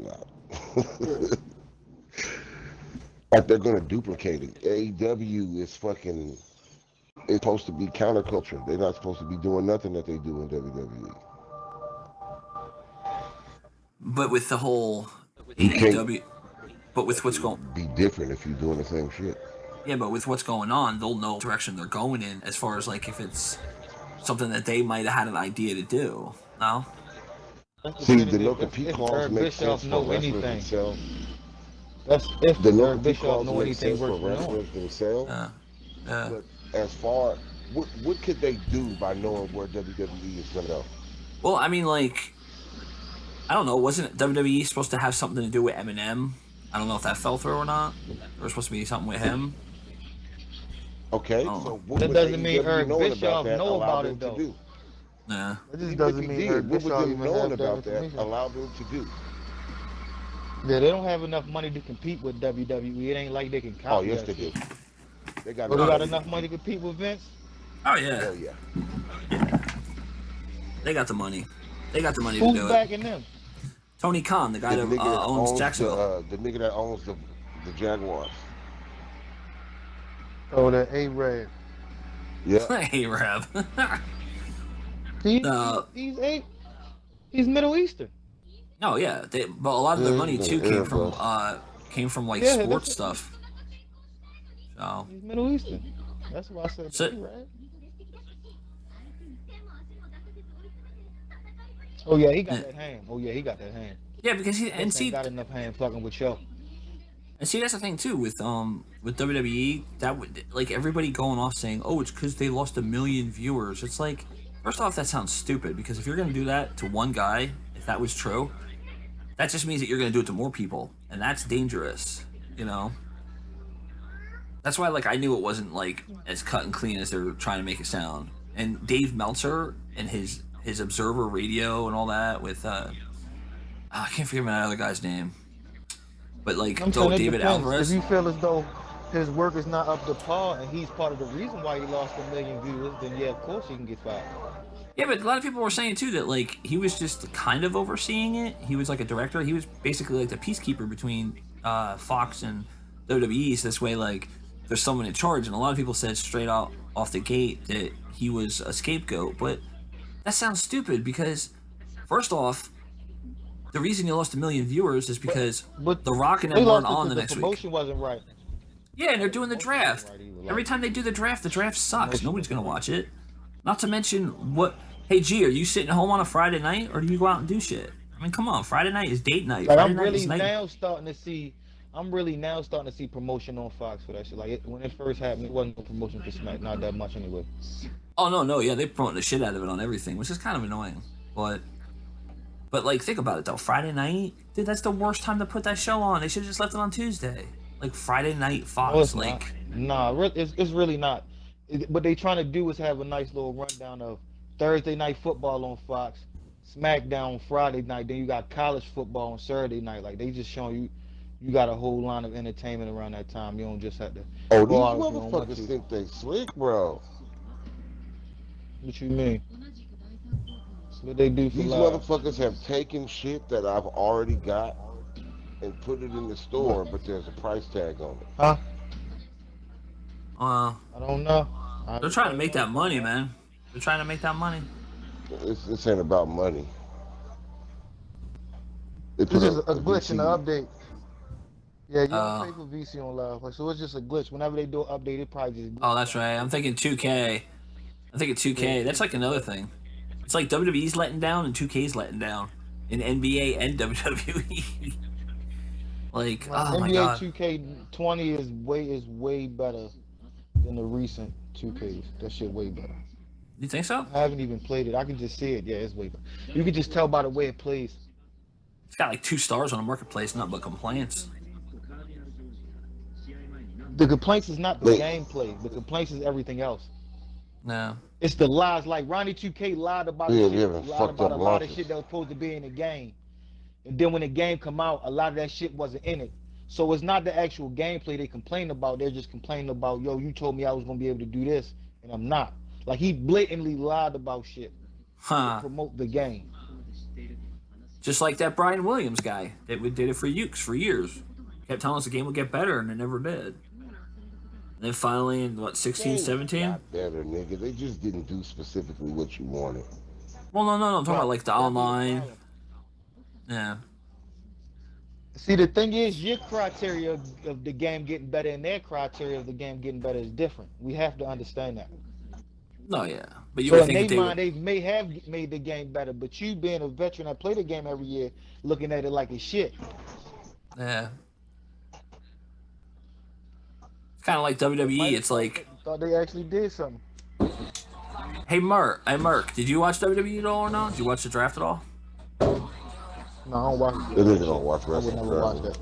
about. Like they're gonna duplicate it. AEW is fucking. It's supposed to be counterculture. They're not supposed to be doing nothing that they do in WWE. But with the whole You can't AEW, but with what's going, be different if you're doing the same shit. yeah, but with what's going on, they'll know the direction they're going in as far as like if it's something that they might have had an idea to do. No. That's the See, thing. the no That's compete if clause Eric makes sense Bischoff for know wrestlers anything. themselves. That's if The no Eric compete Bischoff clause know makes anything sense for worth knowing. wrestlers themselves. Yeah. But as far what could they do by knowing where WWE is gonna go? Well, I mean, like, I don't know. Wasn't WWE supposed to have something to do with Eminem? I don't know if that fell through or not. There was supposed to be something with him. Okay, Oh, so what That would doesn't mean AEW Eric knowing about Bischoff that know allow about them it to though. do? yeah. That just Even if doesn't he mean did, Eric what would Bischoff them even knowing have that about that information. allow them to do? Yeah, they don't have enough money to compete with WWE. It ain't like they can Oh copy yes, that they do. shit. They got Oh, they enough got money to enough money compete. to compete with Vince? Oh yeah. Hell yeah. They got the money. They got the money to Who's do it. backing them? Tony Khan, the guy The that nigga that owns owns Jacksonville. the nigga that owns the Jaguars. Oh, the A-Rab. Yeah. Hey, Rab. He, uh, he's Middle Eastern. no, yeah, but a lot of their Yeah, money he's too an Arab, came from like Yeah, sports that's stuff. So, he's Middle Eastern. That's why I said so A-Rab. Oh yeah, he got that hand. Oh yeah, he got that hand. yeah, because Vince ain't got enough hand fucking with yo. and see that's the thing too with WWE that would like everybody going off saying, oh, it's because they lost 1 million viewers. It's like, first off, that sounds stupid because if you're gonna do that to one guy, if that was true, that just means that you're gonna do it to more people, and that's dangerous. You know. That's why, like, I knew it wasn't like as cut and clean as they're trying to make it sound. And Dave Meltzer and his Observer Radio and all that with I can't forget my other guy's name, but like I'm saying it David depends. If Alvarez. you feel as though his work is not up to par and he's part of the reason why he lost 1 million viewers, then yeah, of course he can get fired. Yeah, but a lot of people were saying too that like he was just kind of overseeing it. He was like a director. He was basically like the peacekeeper between Fox and WWE. So this way, like, there's someone in charge, and a lot of people said straight out off the gate that he was a scapegoat. But that sounds stupid because, first off, the reason you lost 1 million viewers is because But The Rock and they them weren't lost it on the because the next week. promotion wasn't right. Yeah, and they're doing the Promotion wasn't draft. right either. Like, Every time they do the draft sucks. Promotion Nobody's gonna wasn't right. watch it. Not to mention what. Hey G, are you sitting home on a Friday night, or do you go out and do shit? I mean, come on. Friday night is date night. Like Friday I'm night really is night. now starting to see. I'm really now starting to see promotion on Fox for that shit. Like when it first happened, it wasn't no promotion for Smack, not that much anyway. Oh no, yeah, they promote the shit out of it on everything, which is kind of annoying. But like, think about it though. Friday night, dude, that's the worst time to put that show on. They should have just left it on Tuesday. Like Friday night Fox. No, it's like, not. Nah, it's really not. What they trying to do is have a nice little rundown of Thursday night football on Fox, SmackDown on Friday night. Then you got college football on Saturday night. Like they just showing you, you got a whole line of entertainment around that time. You don't just have to Oh, these go out if you don't want motherfuckers to. think they slick, bro. What you mean? What they do for These live? motherfuckers have taken shit that I've already got and put it in the store, but there's a price tag on it. Huh? uh, I don't know. they're trying to make that money, man. They're trying to make that money. This ain't about money. They It's put just a a glitch in the VC. update. Yeah, you Uh, don't pay for VC on live, like, so it's just a glitch. Whenever they do an update, it probably just oh, glitches that's out. right. I'm thinking 2K. I'm thinking 2K. Yeah, That's like another thing. It's like WWE's letting down and 2K's letting down in NBA and WWE. Like, like oh my NBA god. 2K20 is way better than the recent 2Ks. That shit way better. You think so? I haven't even played it. I can just see it. Yeah, it's way better. You can just tell by the way it plays. It's got like 2 stars on the marketplace, nothing but complaints. The complaints is not the Wait. gameplay. The complaints is everything else. No. It's the lies. Like Ronnie 2K lied about Yeah, shit, we having lied fucked about up a lot of launches. shit that was supposed to be in the game. And then when the game come out, a lot of that shit wasn't in it. So it's not the actual gameplay they complain about. They're just complaining about, yo, you told me I was gonna be able to do this, and I'm not. Like he blatantly lied about shit to Huh. promote the game. Just like that Brian Williams guy that did it for years. Kept telling us the game would get better, and it never did. And then finally, in what, 16, Game 17? got better, nigga. They just didn't do specifically what you wanted. Well, no. I'm talking about like the That'd be the online. problem. Yeah. See, the thing is, your criteria of the game getting better and their criteria of the game getting better is different. We have to understand that. No, yeah. But you So would in think their that they mind, would. they may have made the game better, but you being a veteran that play the game every year, looking at it like it's shit. Yeah. It's kind of like WWE. It's like, Thought they actually did something. hey, Merk, did you watch WWE at all or not? Did you watch the draft at all? No, I don't watch They it. nigga don't watch I would wrestling. never watch that.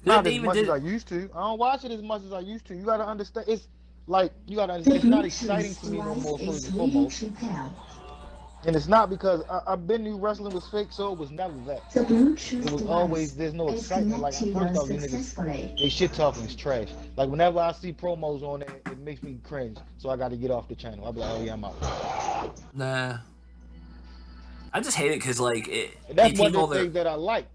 They Not as even much did. as I used to. I don't watch it as much as I used to. You gotta understand. It's like you gotta understand. It's not exciting to me no more. First and foremost, and it's not because I've been knew wrestling was fake, so it was never that. It was always there's no excitement. Like first off, these niggas, they shit talking is trash. Like whenever I see promos on it, it makes me cringe. So I got to get off the channel. I'll be like, oh yeah, I'm out. Nah. I just hate it because like And that's they one take all of the their. things that I like.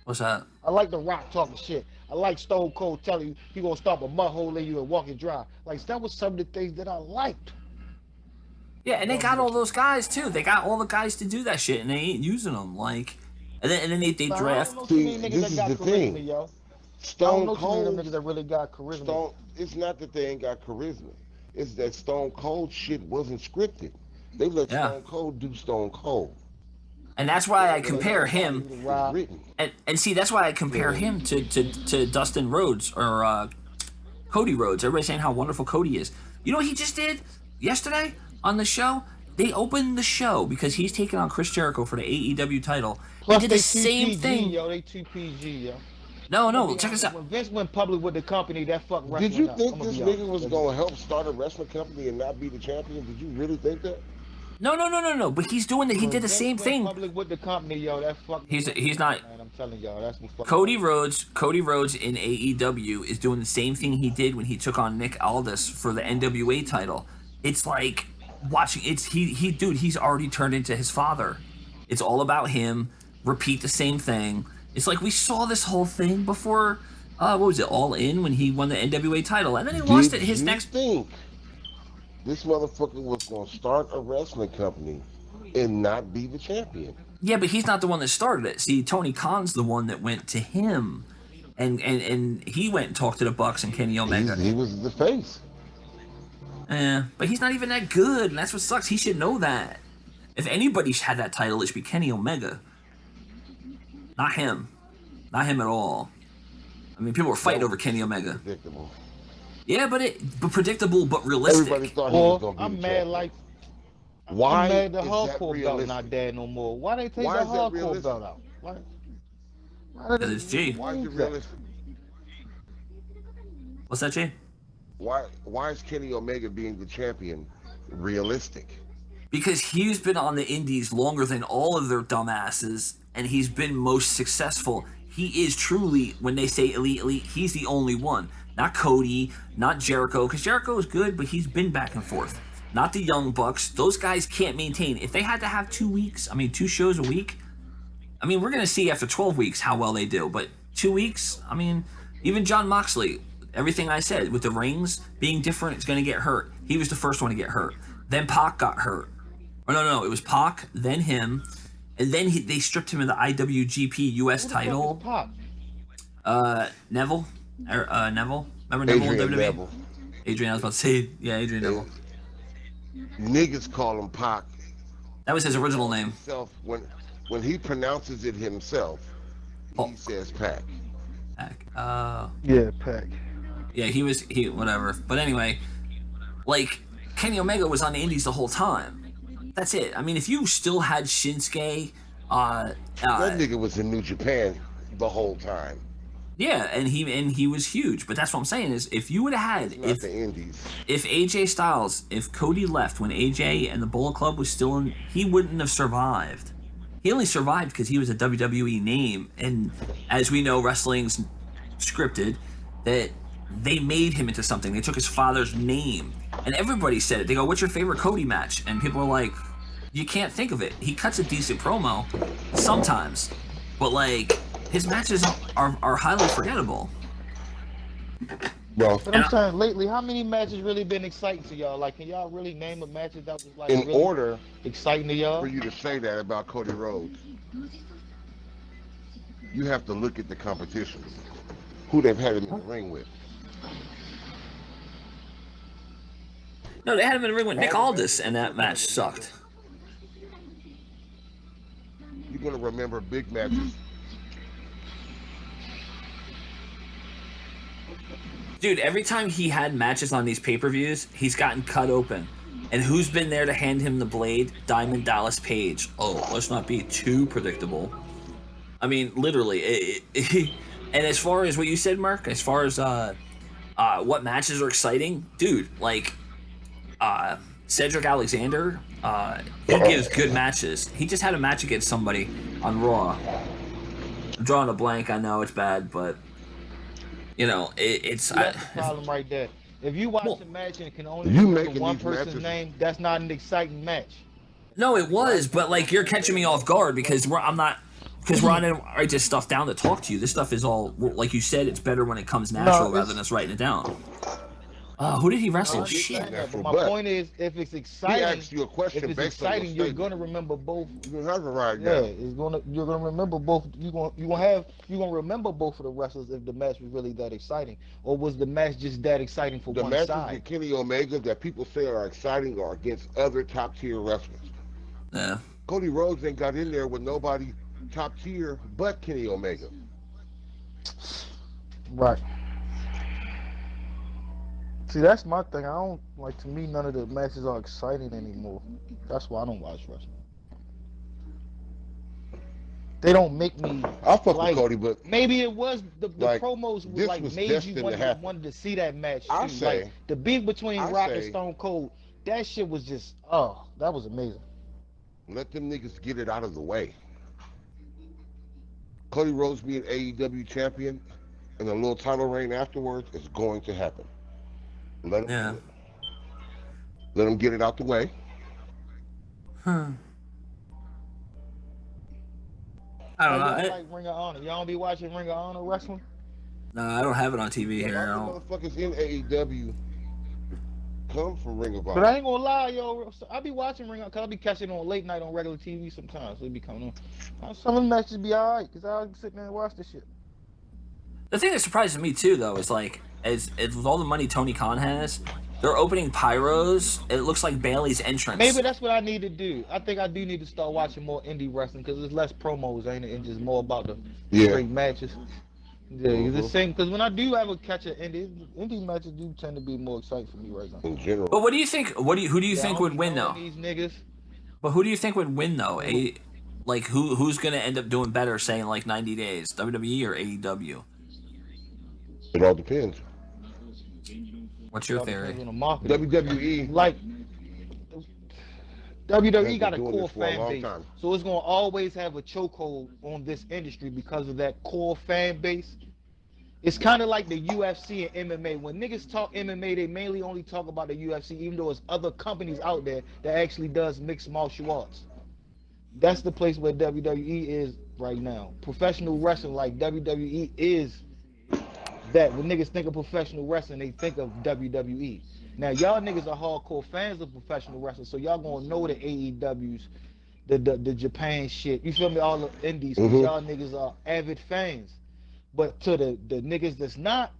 What's that? I like The Rock talking shit. I like Stone Cold telling you he gonna stop a mud hole in you and walk it dry. Like that was some of the things that I liked. Yeah, and they got all those guys too. They got all the guys to do that shit, and they ain't using them. Like, and then they But I draft. don't know too many See, niggas this that is got the charisma, thing. yo. I don't Stone know too many of them Cold, niggas that really got charisma. Stone. It's not that they ain't got charisma. It's that Stone Cold shit wasn't scripted. They let Yeah. Stone Cold do Stone Cold. And that's why I They let compare him. everybody do the written. And see, that's why I compare him to Dustin Rhodes or Cody Rhodes. Everybody's saying how wonderful Cody is. You know what he just did yesterday on the show? They opened the show because he's taking on Chris Jericho for the AEW title. Plus He they did the too same PG, thing. yo. They too PG, yo. No, Be check this honest, out. when Vince went public with the company, that fucked wrestling Did you up. think I'ma this be nigga honest. was gonna help start a wrestling company and not be the champion? Did you really think that? No. But he's doing that. He When did the Vince same went thing. public with the company, yo. That fucked. He's wrestling not. up, man. I'm telling y'all, that's what fucked. Cody Rhodes in AEW is doing the same thing he did when he took on Nick Aldis for the NWA title. It's like watching. He's already turned into his father. It's all about him. Repeat the same thing. It's like we saw this whole thing before. What was it? All In when he won the NWA title, and then he lost it. His you next. think this motherfucker was gonna start a wrestling company and not be the champion? Yeah, but he's not the one that started it. See, Tony Khan's the one that went to him, and he went and talked to the Bucks and Kenny Omega. He was the face. But he's not even that good, and that's what sucks. He should know that. If anybody had that title, it should be Kenny Omega. Not him. Not him at all. I mean, people were fighting over Kenny Omega. Predictable. Yeah, but predictable, but realistic. Everybody thought he was Well, gonna be I'm the mad champion. like Why I'm mad the is that hardcore belt realistic? not there no more. Why they take Why the is that hardcore realistic? belt out? Why Because it's G. Why is it change that? realistic? What's that, Jay? Why is Kenny Omega being the champion realistic? Because he's been on the indies longer than all of their dumbasses, and he's been most successful. He is truly, when they say elite, he's the only one. Not Cody, not Jericho, because Jericho is good, but he's been back and forth. Not the Young Bucks. Those guys can't maintain. If they had to have 2 shows a week, we're going to see after 12 weeks how well they do. But 2 weeks, even John Moxley, everything I said, with the rings being different, it's going to get hurt. He was the first one to get hurt. Then Pac got hurt. Or no, it was Pac, then him, and then they stripped him of the IWGP US Who the fuck title. is Pac? Neville. Neville. Remember Neville in Adrian WWE? Neville. Adrian, I was about to say, yeah, Adrian Neville. Niggas call him Pac. That was his original name. Himself, when he pronounces it himself, Oh. he says Pac. Pac. Yeah, Pac. Yeah, he whatever. But anyway, like Kenny Omega was on the indies the whole time. That's it. If you still had Shinsuke, That nigga was in New Japan the whole time. yeah, and he was huge. But that's what I'm saying is, if you would have had Not the Indies. if AJ Styles, if Cody left when AJ and the Bullet Club was still in, he wouldn't have survived. He only survived because he was a WWE name, and as we know, wrestling's scripted. That they made him into something. They took his father's name, and everybody said it. They go, "What's your favorite Cody match?" And people were like, you can't think of it. He cuts a decent promo sometimes, but like his matches are highly forgettable. Well, But I'm saying lately, how many matches really been exciting to y'all? Like, can y'all really name a match that was like in really order exciting to for y'all? you to say that about Cody Rhodes, you have to look at the competition, who they've had him in the ring with. No, they had him in the ring with Nick All the Aldis, matches and that that you're gonna match remember, sucked. you're gonna remember big matches. Dude, every time he had matches on these pay-per-views, he's gotten cut open. And who's been there to hand him the blade? Diamond Dallas Page. Oh, let's not be too predictable. I mean, literally. And as far as what you said, Mark, as far as what matches are exciting, dude, like Cedric Alexander, he gives good matches. He just had a match against somebody on Raw. I'm drawing a blank. I know it's bad, but you know, it's. See, that's the problem right there. If you watch Well, a match and can only You remember making one these person's matches, name, that's not an exciting match. no, it was, but like you're catching me off guard because I'm not because we're on it. I write this stuff down to talk to you. This stuff is all like you said. It's better when it comes No, natural rather than it's us writing it down. Who did he no, wrestle? I Shit. understand that, but natural, my but point is, if it's he exciting, asked you a question based on your you're statement. gonna remember both. You can have it right Yeah, now. you're gonna remember both. You're gonna remember both of the wrestlers if the match was really that exciting, or was the match just that exciting for The one matches side? with Kenny Omega that people say are exciting are against other top tier wrestlers. Yeah. Cody Rhodes ain't got in there with nobody top tier but Kenny Omega. Right. See, that's my thing. I don't like. To me, none of the matches are exciting anymore. That's why I don't watch wrestling. They don't make me I fuck with like. Cody, but Maybe it was the like promos this like was made you destined to happen. wanted to see that match I too. Like say, the beef between I Rock and say, Stone Cold. That shit was just that was amazing. let them niggas get it out of the way. Cody Rhodes being AEW champion and a little title reign afterwards is going to happen. Let him Yeah. do it. Let him get it out the way. Hmm. I How don't know. y'all like Ring of Honor? Y'all don't be watching Ring of Honor wrestling? No, I don't have it on TV A here. lot I of don't. the motherfuckers in AEW come from Ring of But I Honor. ain't gonna lie, yo. I be watching Ring of Honor, cause I be catching it on late night on regular TV sometimes. So it be coming on. Some of the matches be alright, cause I sit there and watch this shit. The thing that surprises me too, though, is like as with all the money Tony Khan has, they're opening pyros. It looks like Bailey's entrance. Maybe that's what I need to do. I think I do need to start watching more indie wrestling because there's less promos, ain't it? And just more about the Yeah. straight matches. Yeah, it's the Mhm. same. Because when I do ever catch an indie matches do tend to be more exciting for me right now. In general. But what do you think? Who do you Yeah, I think don't would be win knowing though? these niggas. But who do you think would win though? Like who's gonna end up doing better? Say in like 90 days, WWE or AEW? It all depends. What's It your all depends theory? on the marketing. WWE Like has WWE got been a doing core this for a fan long base, time. so it's gonna always have a chokehold on this industry because of that core fan base. It's kind of like the UFC and MMA. When niggas talk MMA, they mainly only talk about the UFC, even though there's other companies out there that actually does mixed martial arts. That's the place where WWE is right now. Professional wrestling, like WWE, is that. When niggas think of professional wrestling, they think of WWE. Now y'all niggas are hardcore fans of professional wrestling, so y'all gonna know the AEWs, the Japan shit. You feel me? All the indies, cause Hmm. y'all niggas are avid fans. But to the niggas that's not,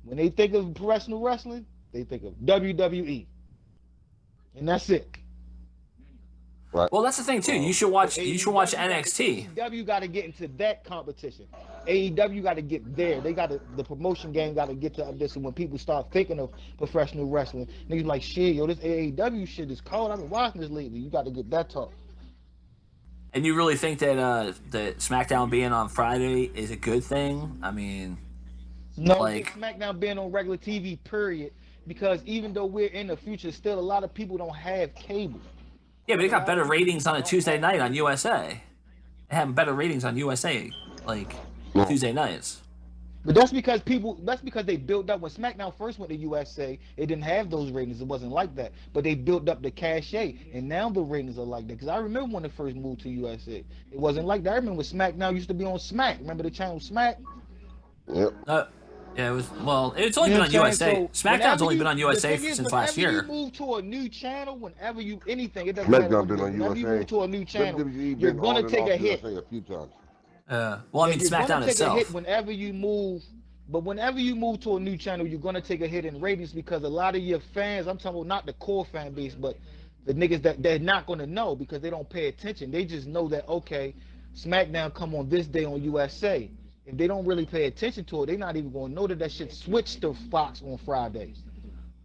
when they think of professional wrestling, they think of WWE, and that's it. Right. Well, that's the thing too. Well, So You should watch AEW got to NXT. AEW got to get into that competition. AEW got to get there. They got to the promotion game got to get to this. And when people start thinking of professional wrestling, niggas like shit, yo, this AEW shit is cold. I've been watching this lately. You got to get that talk. And you really think that SmackDown being on Friday is a good thing? I mean, No, like, just SmackDown being on regular TV, period. Because even though we're in the future, still a lot of people don't have cable. yeah, but they So a got lot of better these people ratings on a don't Tuesday have night on cable. USA. They have better ratings on USA, like well, Tuesday nights. But that's because people. That's because they built up when SmackDown first went to USA. It didn't have those ratings. It wasn't like that. But they built up the cachet, and now the ratings are like that. Because I remember when it first moved to USA, it wasn't like that. I remember when SmackDown used to be on Smack. Remember the channel Smack? Yep. Yeah, it was. Well, it's only You know been what on I'm saying? USA. So SmackDown's only been on the USA thing is, since last whenever you year. move to a new channel, whenever you anything, it doesn't matter SmackDown what it been is. on Whenever you USA. move to a new channel, WWE you're been gonna on and take off a hit. USA a few times. Well, I Yeah, mean, you're gonna SmackDown take a hit itself. whenever you move. But whenever you move to a new channel, you're gonna take a hit in ratings because a lot of your fans, I'm talking about not the core fan base, but the niggas that they're not gonna know because they don't pay attention. They just know that okay, SmackDown come on this day on USA. If they don't really pay attention to it, they're not even gonna know that that shit switched to Fox on Fridays.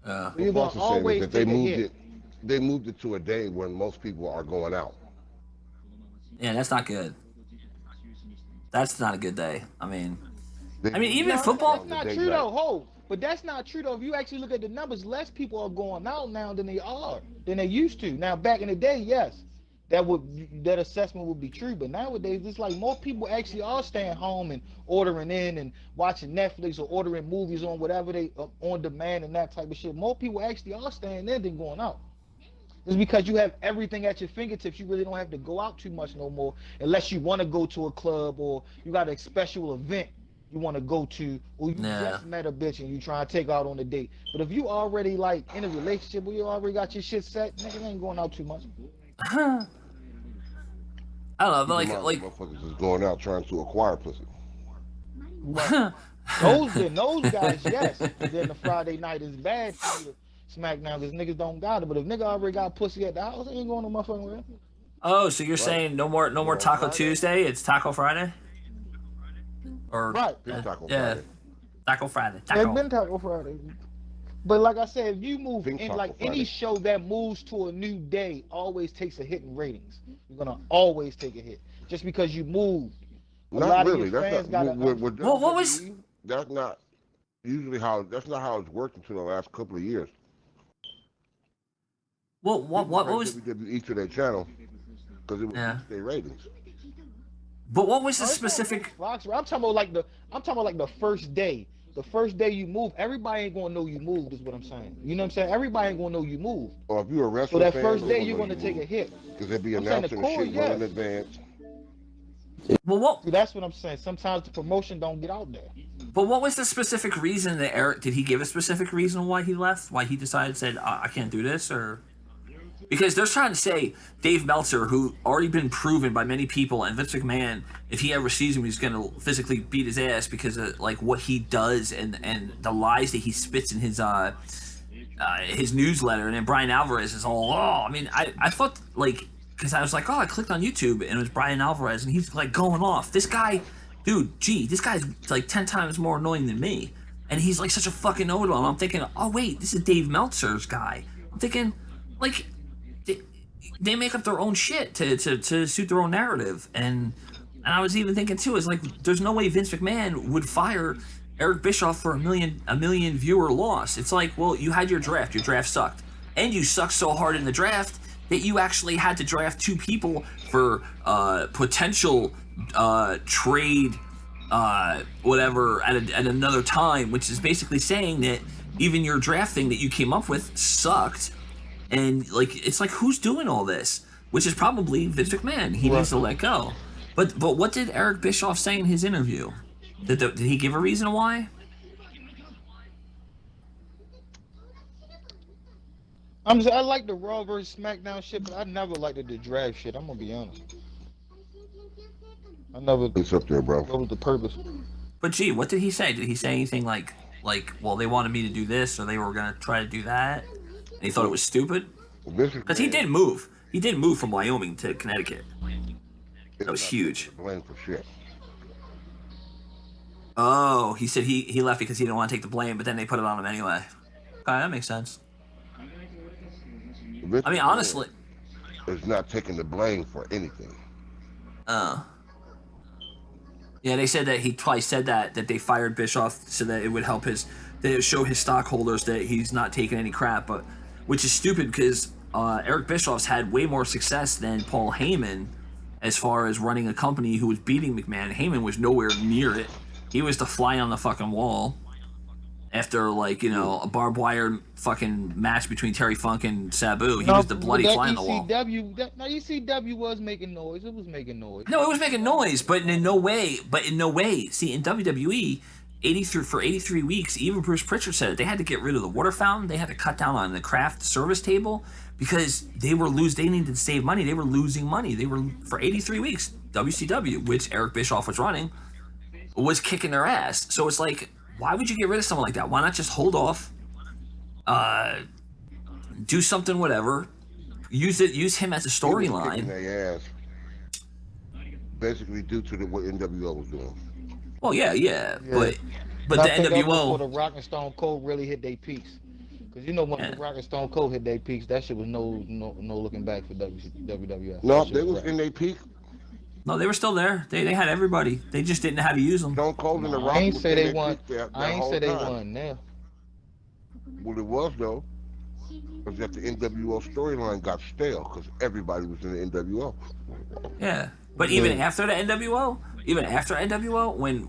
So What you're Fox gonna is saying is always that they take a moved hit. it. They moved it to a day when most people are going out. Yeah, that's not good. That's not a good day. They I mean, moved even it No, football. that's on the not date true night. though. Ho, but that's not true though. If you actually look at the numbers, less people are going out now than they used to. Now, back in the day, yes, that assessment would be true. But nowadays, it's like more people actually are staying home and ordering in and watching Netflix or ordering movies on whatever they on demand and that type of shit. More people actually are staying in than going out. It's because you have everything at your fingertips. You really don't have to go out too much no more, unless you want to go to a club or you got a special event you want to go to, or you Yeah. just met a bitch and you try to take out on a date. But if you already like in a relationship where you already got your shit set, nigga ain't going out too much. I don't know, but Keep in mind, motherfuckers is going out trying to acquire pussy. Right. Those guys, yes, because then the Friday night is bad for you to smack down because niggas don't got it. But if nigga already got pussy at the house, he ain't going no motherfucking way. Oh, so you're Right. saying no more But on Taco Friday, Tuesday? It's Taco Friday? Or Right. big Taco yeah, Friday. Taco Friday. It's Taco. been Taco Friday. But like I said, if you move Pink in, Taco like any Friday. show that moves to a new day always takes a hit in ratings. You're gonna always take a hit just because you moved. A Not lot of your really. That's fans not gotta with Well, what was? WWE. That's not usually how. That's not how it's worked until the last couple of years. Well, People what pay was? WWE to their channel because it would Yeah. boost their ratings. But what was the No, it's not specific? Fox. I'm talking about like the first day. The first day you move, everybody ain't gonna know you moved. Is what I'm saying. You know what I'm saying? Everybody ain't gonna know you moved. Or if you're a So wrestling that fan, first they day gonna you're know gonna you take a moved hit. because they be I'm saying the announcing the core, shit well in yes. advance. Well, what? See, that's what I'm saying. Sometimes the promotion don't get out there. But what was the specific reason that Eric? Did he give a specific reason why he left? Why he decided said I can't do this or? Because they're trying to say Dave Meltzer, who already been proven by many people, and Vince McMahon, if he ever sees him, he's going to physically beat his ass because of like what he does and the lies that he spits in his newsletter. And then Brian Alvarez is all, oh, I mean, I thought like because I was like, oh, I clicked on YouTube and it was Brian Alvarez and he's like going off. This guy, dude, this guy's like 10 times more annoying than me, and he's like such a fucking know-it-all. And I'm thinking, oh wait, this is Dave Meltzer's guy. I'm thinking, like. They make up their own shit to suit their own narrative, and I was even thinking too, is like there's no way Vince McMahon would fire Eric Bischoff for a million viewer loss. It's like, well, you had your draft sucked, and you sucked so hard in the draft that you actually had to draft two people for potential trade whatever at another time, which is basically saying that even your draft thing that you came up with sucked. And like it's like who's doing all this? Which is probably Vince McMahon. He needs to let go. But what did Eric Bischoff say in his interview? Did he give a reason why? I like the Raw versus SmackDown shit, but I never liked the draft shit. I'm gonna be honest. I never. It's up there, bro. What was the purpose? But gee, what did he say? Did he say anything like well they wanted me to do this or they were gonna try to do that? And he thought it was stupid? Because he did move. He did move from Wyoming to Connecticut. That was huge. Blame for shit. Oh, he said he left because he didn't want to take the blame, but then they put it on him anyway. Okay, that makes sense. I mean, honestly, is not taking the blame for anything. Yeah, they said that he twice said that they fired Bischoff so that it would help that it would show his stockholders that he's not taking any crap, but which is stupid because Eric Bischoff's had way more success than Paul Heyman as far as running a company who was beating McMahon. Heyman was nowhere near it. He was the fly on the fucking wall after, like, you know, a barbed wire fucking match between Terry Funk and Sabu. He No, was the but bloody that fly on the wall. ECW, ECW was making noise. It was making noise. No, it was making noise, but in no way. But in no way. See, in WWE, 83 weeks, even Bruce Pritchard said it. They had to get rid of the water fountain. They had to cut down on the craft service table because they needed to save money. They were losing money. They were for 83 weeks. WCW, which Eric Bischoff was running, was kicking their ass. So it's like, why would you get rid of someone like that? Why not just hold off, do something, whatever. Use him as a storyline. Their ass, basically due to what NWO was doing. Well, yeah. But And the I think that was NWO. before the Rock and Stone Cold really hit their peaks. Because you know when the Rock and Stone Cold hit their peaks, that shit was no looking back for WWF. No, they was in their peak. No, they were still there. They had everybody. They just didn't know how to use them. Stone Cold and the Rock. I ain't say they won. won. I ain't say they won now. What it was though was that the NWO storyline got stale because everybody was in the NWO. Yeah, but even after the NWO, when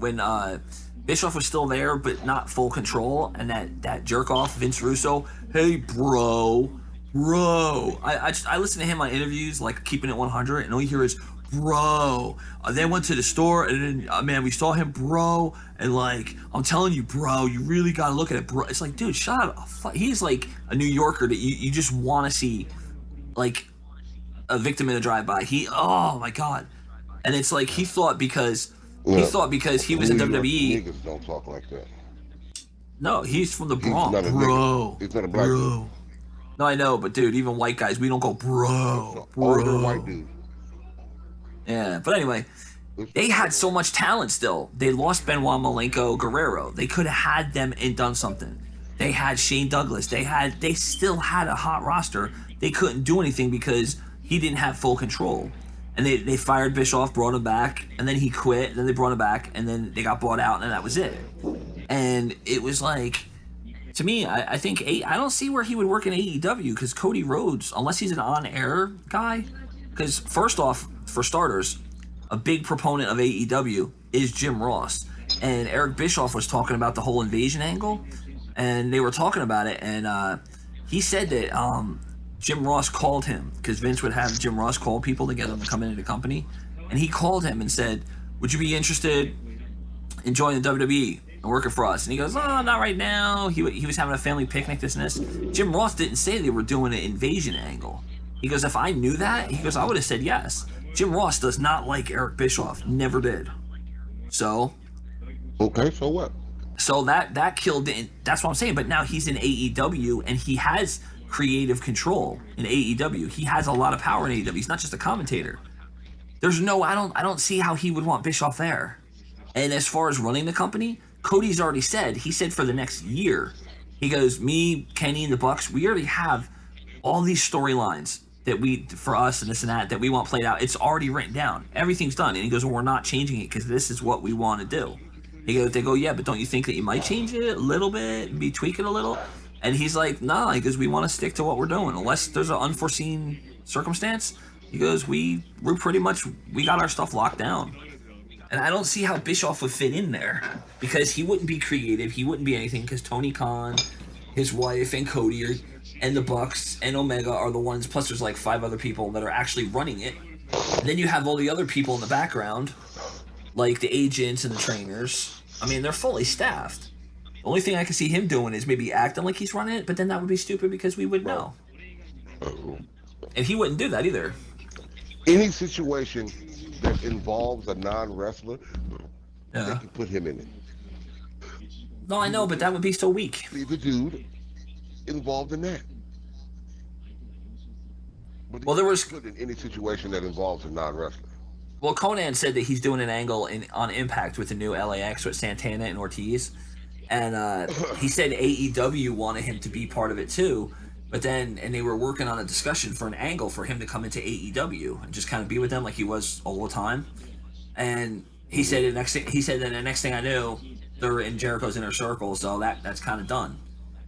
Bischoff was still there but not full control, and that jerk off Vince Russo, hey bro, I listen to him on interviews like Keeping It 100, and all you hear is bro. They went to the store, and then man, we saw him, bro, and like I'm telling you, bro, you really gotta look at it, bro. It's like, dude, shut up. He's like a New Yorker that you just want to see, like a victim in a drive-by. Oh my god, and it's like he thought because he was in WWE. Niggas don't talk like that. No, he's from the Bronx, not a bro. He's not a black dude. No, I know, but dude, even white guys, we don't go bro. Older white dude. Yeah, but anyway, they had so much talent still. They lost Benoit, Malenko, Guerrero. They could have had them and done something. They had Shane Douglas. They still had a hot roster. They couldn't do anything because he didn't have full control. And they fired Bischoff, brought him back, and then he quit, and then they brought him back, and then they got bought out, and that was it. And it was like, to me, I think I don't see where he would work in AEW because Cody Rhodes, unless he's an on-air guy, because first off, for starters, a big proponent of AEW is Jim Ross. And Eric Bischoff was talking about the whole invasion angle, and they were talking about it, and he said that Jim Ross called him, because Vince would have Jim Ross call people to get them to come into the company, and he called him and said, would you be interested in joining the WWE and working for us? And he goes, oh, not right now. He was having a family picnic, this and this. Jim Ross didn't say they were doing an invasion angle. He goes, if I knew that, he goes, I would have said yes. Jim Ross does not like Eric Bischoff. Never did. So. Okay, so what? So that killed it. That's what I'm saying. But now he's in AEW, and he has creative control in AEW. He has a lot of power in AEW. He's not just a commentator. I don't see how he would want Bischoff there. And as far as running the company, Cody's already said, he said for the next year, he goes, me, Kenny, and the Bucks, we already have all these storylines for us and this and that we want played out. It's already written down. Everything's done. And he goes, well, we're not changing it because this is what we want to do. They go, yeah, but don't you think that you might change it a little bit, be tweak it a little? And he's like, nah, because we want to stick to what we're doing. Unless there's an unforeseen circumstance, he goes, we're pretty much, we got our stuff locked down. And I don't see how Bischoff would fit in there because he wouldn't be creative. He wouldn't be anything because Tony Khan, his wife, and Cody and the Bucks and Omega are the ones. Plus, there's like 5 other people that are actually running it. And then you have all the other people in the background, like the agents and the trainers. I mean, they're fully staffed. The only thing I can see him doing is maybe acting like he's running it, but then that would be stupid because we would know. And he wouldn't do that either. Any situation that involves a non-wrestler, they can put him in it. No, I know, but that would be so weak. Be the dude involved in that. But well, there was good in any situation that involves a non-wrestler. Well, Conan said that he's doing an angle on Impact with the new LAX with Santana and Ortiz, and he said AEW wanted him to be part of it too. But then, and they were working on a discussion for an angle for him to come into AEW and just kind of be with them like he was all the time. And he said the next thing I knew, they're in Jericho's inner circle, so that's kind of done.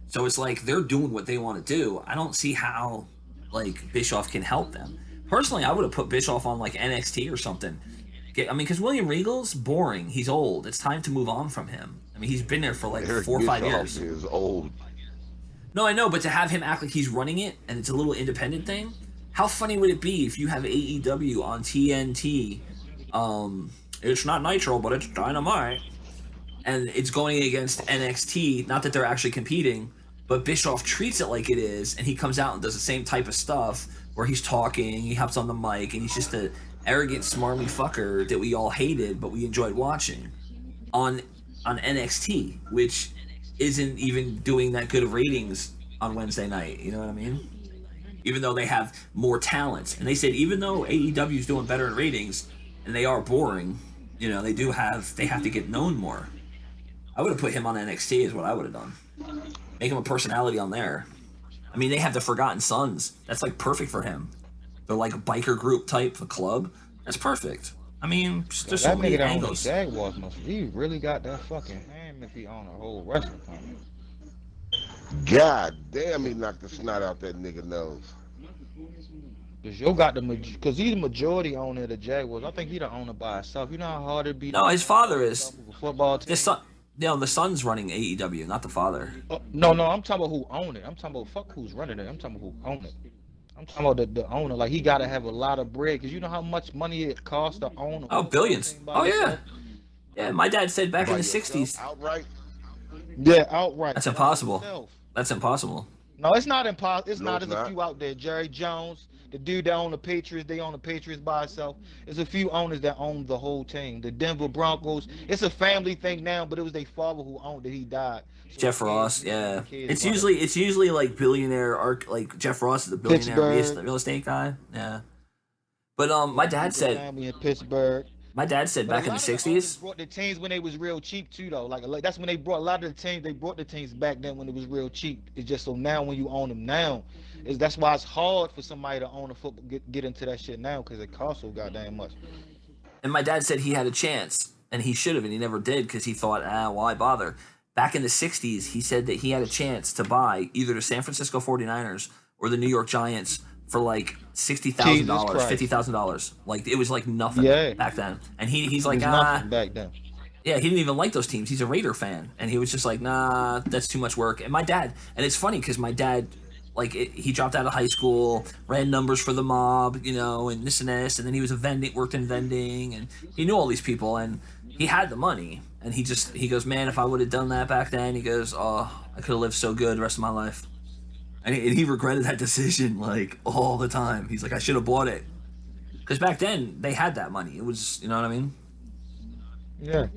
So it's like they're doing what they want to do. I don't see how like Bischoff can help them. Personally, I would have put Bischoff on like NXT or something, I mean, because William Regal's boring. He's old. It's time to move on from him. I mean, he's been there for like Eric 4 or 5 Bischoff years. is old. No, I know, but to have him act like he's running it and it's a little independent thing, how funny would it be if you have AEW on TNT? It's not Nitro, but it's Dynamite, and it's going against NXT. Not that they're actually competing, but Bischoff treats it like it is, and he comes out and does the same type of stuff where he's talking, he hops on the mic, and he's just a arrogant, smarmy fucker that we all hated, but we enjoyed watching on NXT, which isn't even doing that good of ratings on Wednesday night. You know what I mean? Even though they have more talent, and they said even though AEW is doing better in ratings, and they are boring, you know, they have to get known more. I would have put him on NXT is what I would have done. Make him a personality on there. I mean, they have the Forgotten Sons. That's like perfect for him. They're like a biker group type, a club. That's perfect. I mean, there's so That many nigga that own the angles. Jaguars he really got that fucking hand if he own a whole wrestling company. God damn, he knocked the snot out that nigga nose. Cause Yo got cause he's the majority owner of the Jaguars. I think he the owner by himself. You know how hard it'd be. No, his father is. A football team. The son, the son's running AEW, not the father. No, I'm talking about who own it. I'm talking about fuck who's running it. I'm talking about who own it. I'm talking about the owner. Like he gotta have a lot of bread, cause you know how much money it costs to own. Oh, billions. Oh yeah. Yeah, my dad said back in the '60s. Outright? Yeah, outright. That's impossible. That's impossible. No, it's not impossible. It's not. It's There's not. a few out there. Jerry Jones, the dude that own the Patriots, they own the Patriots by itself. There's a few owners that own the whole team. The Denver Broncos. It's a family thing now, but it was their father who owned it. He died. So Jeff Ross, yeah. It's usually like billionaire like Jeff Ross is a billionaire real estate guy. Yeah. But my dad said family in Pittsburgh. My dad said back in the '60s. Brought the teams when they was real cheap too, though. Like that's when they brought a lot of the teams. They brought the teams back then when it was real cheap. It's just so now when you own them now, that's why it's hard for somebody to own a football get into that shit now because it costs so goddamn much. And my dad said he had a chance, and he should have, and he never did because he thought, why bother? Back in the '60s, he said that he had a chance to buy either the San Francisco 49ers or the New York Giants for like $60,000, $50,000. Like it was like nothing back then. And he's like, nothing back then. Yeah, he didn't even like those teams. He's a Raider fan, and he was just like, nah, that's too much work. And my dad, and it's funny because my dad, like, he dropped out of high school, ran numbers for the mob, you know, and this, and then he was worked in vending, and he knew all these people, and he had the money, and he goes, man, if I would have done that back then, he goes, oh, I could have lived so good the rest of my life. And he regretted that decision, like, all the time. He's like, I should have bought it. Because back then, they had that money. It was, you know what I mean? Yeah.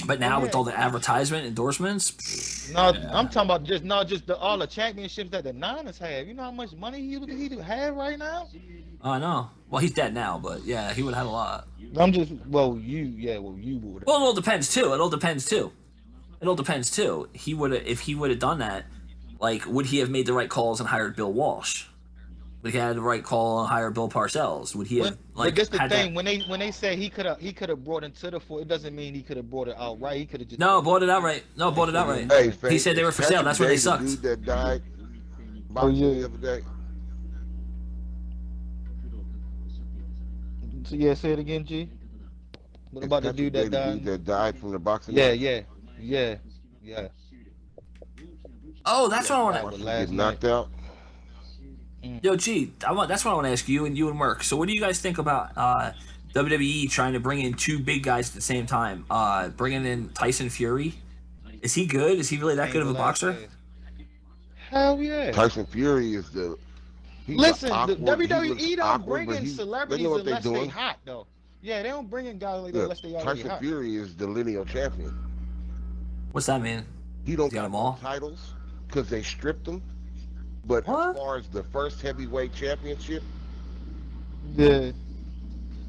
But now with all the advertisement, endorsements... No, yeah. I'm talking about just all the championships that the Niners have. You know how much money he would have right now? Oh, I know. Well, he's dead now, but yeah, he would have had a lot. You would. Well, it all depends, too. If he would have done that, like, would he have made the right calls and hired Bill Walsh? Would he have had the right call and hired Bill Parcells? Would he have but that's the thing. When they say he could have brought it to the fore, it doesn't mean he could have brought it outright. He could have just bought it outright. Hey, he said they were for sale. That's where they sucked. The dude that died the other day. So yeah, say it again, G. What about the dude that died? The dude that died from the boxing? Yeah. Oh, that's what I want to get knocked out. Yo, G, that's what I want to ask you and Merk. So what do you guys think about WWE trying to bring in two big guys at the same time? Bringing in Tyson Fury. Is he good? Is he really that good of a boxer? Hell yeah. Tyson Fury is the... Listen, the WWE don't bring in celebrities unless they hot, though. Yeah, they don't bring in guys like that unless they already Tyson hot. Fury is the lineal champion. What's that mean? He don't got them all titles because they stripped him. But as far as the first heavyweight championship, that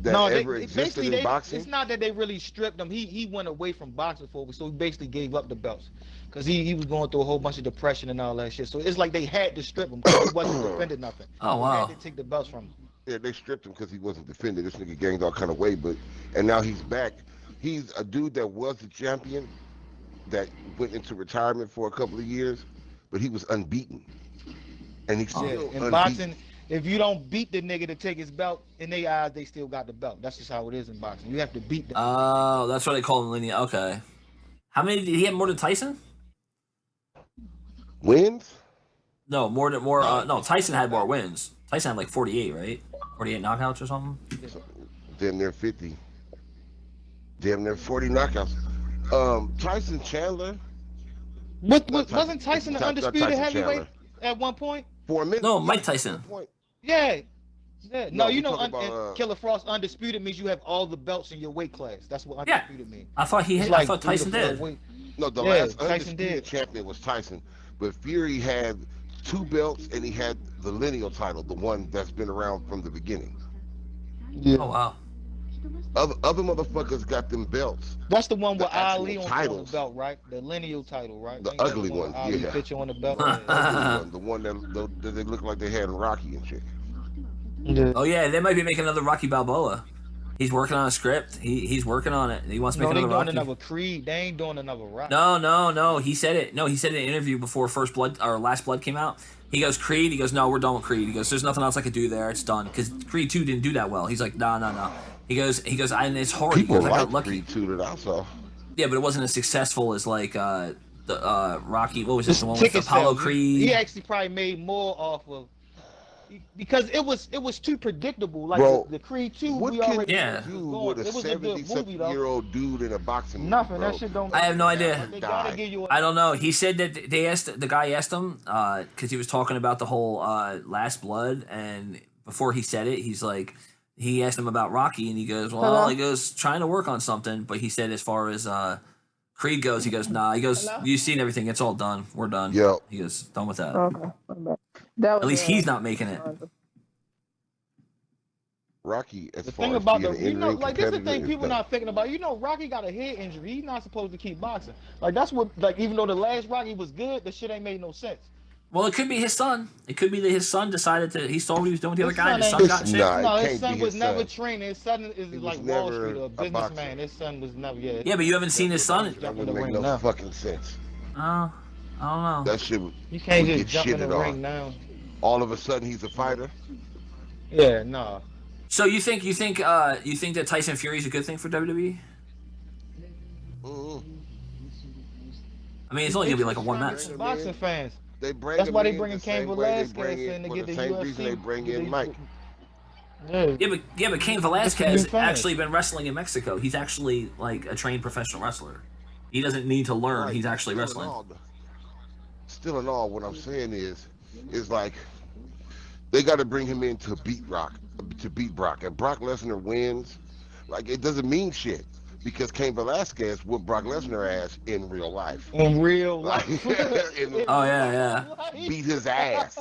ever existed in boxing, it's not that they really stripped him. He went away from boxing so he basically gave up the belts because he was going through a whole bunch of depression and all that shit. So it's like they had to strip him because he wasn't defending nothing. Oh wow! They had to take the belts from him. Yeah, they stripped him because he wasn't defending. This nigga gained all kind of weight, and now he's back. He's a dude that was the champion that went into retirement for a couple of years, but he was unbeaten. And he's still in boxing, if you don't beat the nigga to take his belt, in their eyes, they still got the belt. That's just how it is in boxing. You have to beat them. Oh, that's what they call him linear. Okay. How many did he have more than Tyson? Wins? No, no, Tyson had more wins. Tyson had like 48, right? 48 knockouts or something. Damn near 50. Damn near 40 knockouts. Tyson Chandler. Wasn't Tyson the undisputed Tyson heavyweight Chandler. at one point? For a minute. No, Mike Tyson. Yeah. No, you know, about, Killer Frost undisputed means you have all the belts in your weight class. That's what undisputed means. I thought I thought Tyson did. No, the last undisputed champion was Tyson, but Fury had 2 belts and he had the lineal title, the one that's been around from the beginning. Yeah. Oh wow. Other motherfuckers got them belts. That's the one with Ali on titles. the belt, right? The lineal title, right? The ugly one, Ali picture on the belt. The one that they look like they had in Rocky and shit. Yeah. Oh yeah, they might be making another Rocky Balboa. He's working on a script. He's working on it. He wants to make another Rocky. They doing another Creed. They ain't doing another Rocky. No. He said it. No, he said it in an interview before First Blood or Last Blood came out. He goes Creed. He goes, no, we're done with Creed. He goes, there's nothing else I could do there. It's done because Creed 2 didn't do that well. He's like, no. He goes, and it's hard. People he goes, like I got lucky. Creed 2 that I saw. Yeah, but it wasn't as successful as like the Rocky. What was this? The one with Ticket Apollo sales. Creed. He actually probably made more off of because it was too predictable. Like Bro, the Creed 2, what we can already you do with a 70-something-year-old dude in a boxing Nothing. movie, That shit don't. I have no idea. They gotta give you I don't know. He said that the guy asked him because he was talking about the whole Last Blood, and before he said it, he asked him about Rocky, and he goes, well, Hello? he goes trying to work on something, but he said as far as Creed goes, he goes, nah, he goes, Hello? you've seen everything, it's all done, we're done. Yep. He goes, done with that. Okay, my bad. That was, At least he's not making it. Rocky, as The far thing as about being the, an you know, in-ring like this is the competitor thing people is not thinking about. You know, Rocky got a head injury. He's not supposed to keep boxing. Like that's what, like even though the last Rocky was good, the shit ain't made no sense. Well, it could be his son. It could be that his son decided to. He saw what he was doing with the other His guy, and his son son ain't- got sick. Nah, it No, his can't son be was his never son. training. His son is He like was Wall never Street, a a businessman. boxer. His son was never. Yeah. Yeah, but you haven't seen his son. That wouldn't make no fucking sense. I don't know. That shit You can't would just get jump in the shitted ring on. now. All of a sudden, he's a fighter. Yeah, no. So you think that Tyson Fury is a good thing for WWE? Mm-hmm. I mean, it's only gonna be like a one match. Boxing fans. They bring That's him why they in bringing the same Cain way they Velasquez bring in to for get the the same UFC. reason they bring in Mike. Yeah. Yeah, but Cain It's Velasquez new fans. actually been wrestling in Mexico. He's actually like a trained professional wrestler. He doesn't need to learn. Right. He's actually wrestling. Still in all, what I'm saying is like they got to bring him in to beat Brock. And Brock Lesnar wins, like it doesn't mean shit because Cain Velasquez whooped Brock Lesnar ass in real life. In real life. Oh yeah. Beat his ass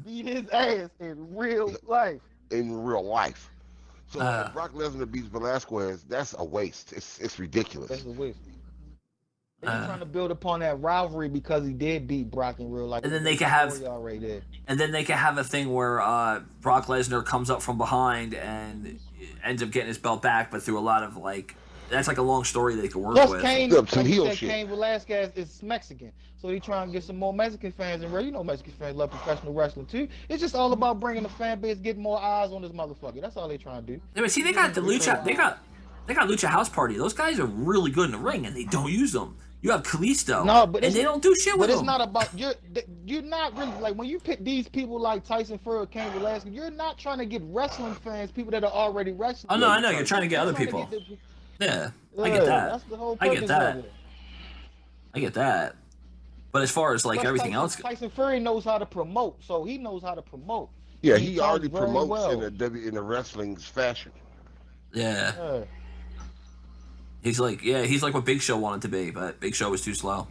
Beat his ass in real life. in real life. So if Brock Lesnar beats Velasquez, that's a waste. It's ridiculous. That's a waste. They're trying to build upon that rivalry because he did beat Brock in real life. And then they can have already did. And then they can have a thing where Brock Lesnar comes up from behind and ends up getting his belt back, but through a lot of like that's like a long story they could work Plus, with. Cain, Some like you heel said, shit. Cain Velasquez is Mexican, so they trying to get some more Mexican fans in. You know, Mexican fans love professional wrestling too. It's just all about bringing the fan base, getting more eyes on this motherfucker. That's all they trying to do. Yeah, but see, they got the Lucha. They got Lucha House Party. Those guys are really good in the ring, and they don't use them. You have Kalisto, and they don't do shit with them. But it's not about you're not really like when you pick these people like Tyson Fury, Cain Velasquez. You're not trying to get wrestling fans, people that are already wrestling. Oh no, I know you're trying to get other people. Yeah, I get that. That's the whole I get purpose that. of it. I get that. But as far as like Plus, everything else, Tyson Fury knows how to promote, so he knows how to promote. Yeah, he already talks very promotes well. in a wrestling's fashion. yeah. He's like what Big Show wanted to be, but Big Show was too slow.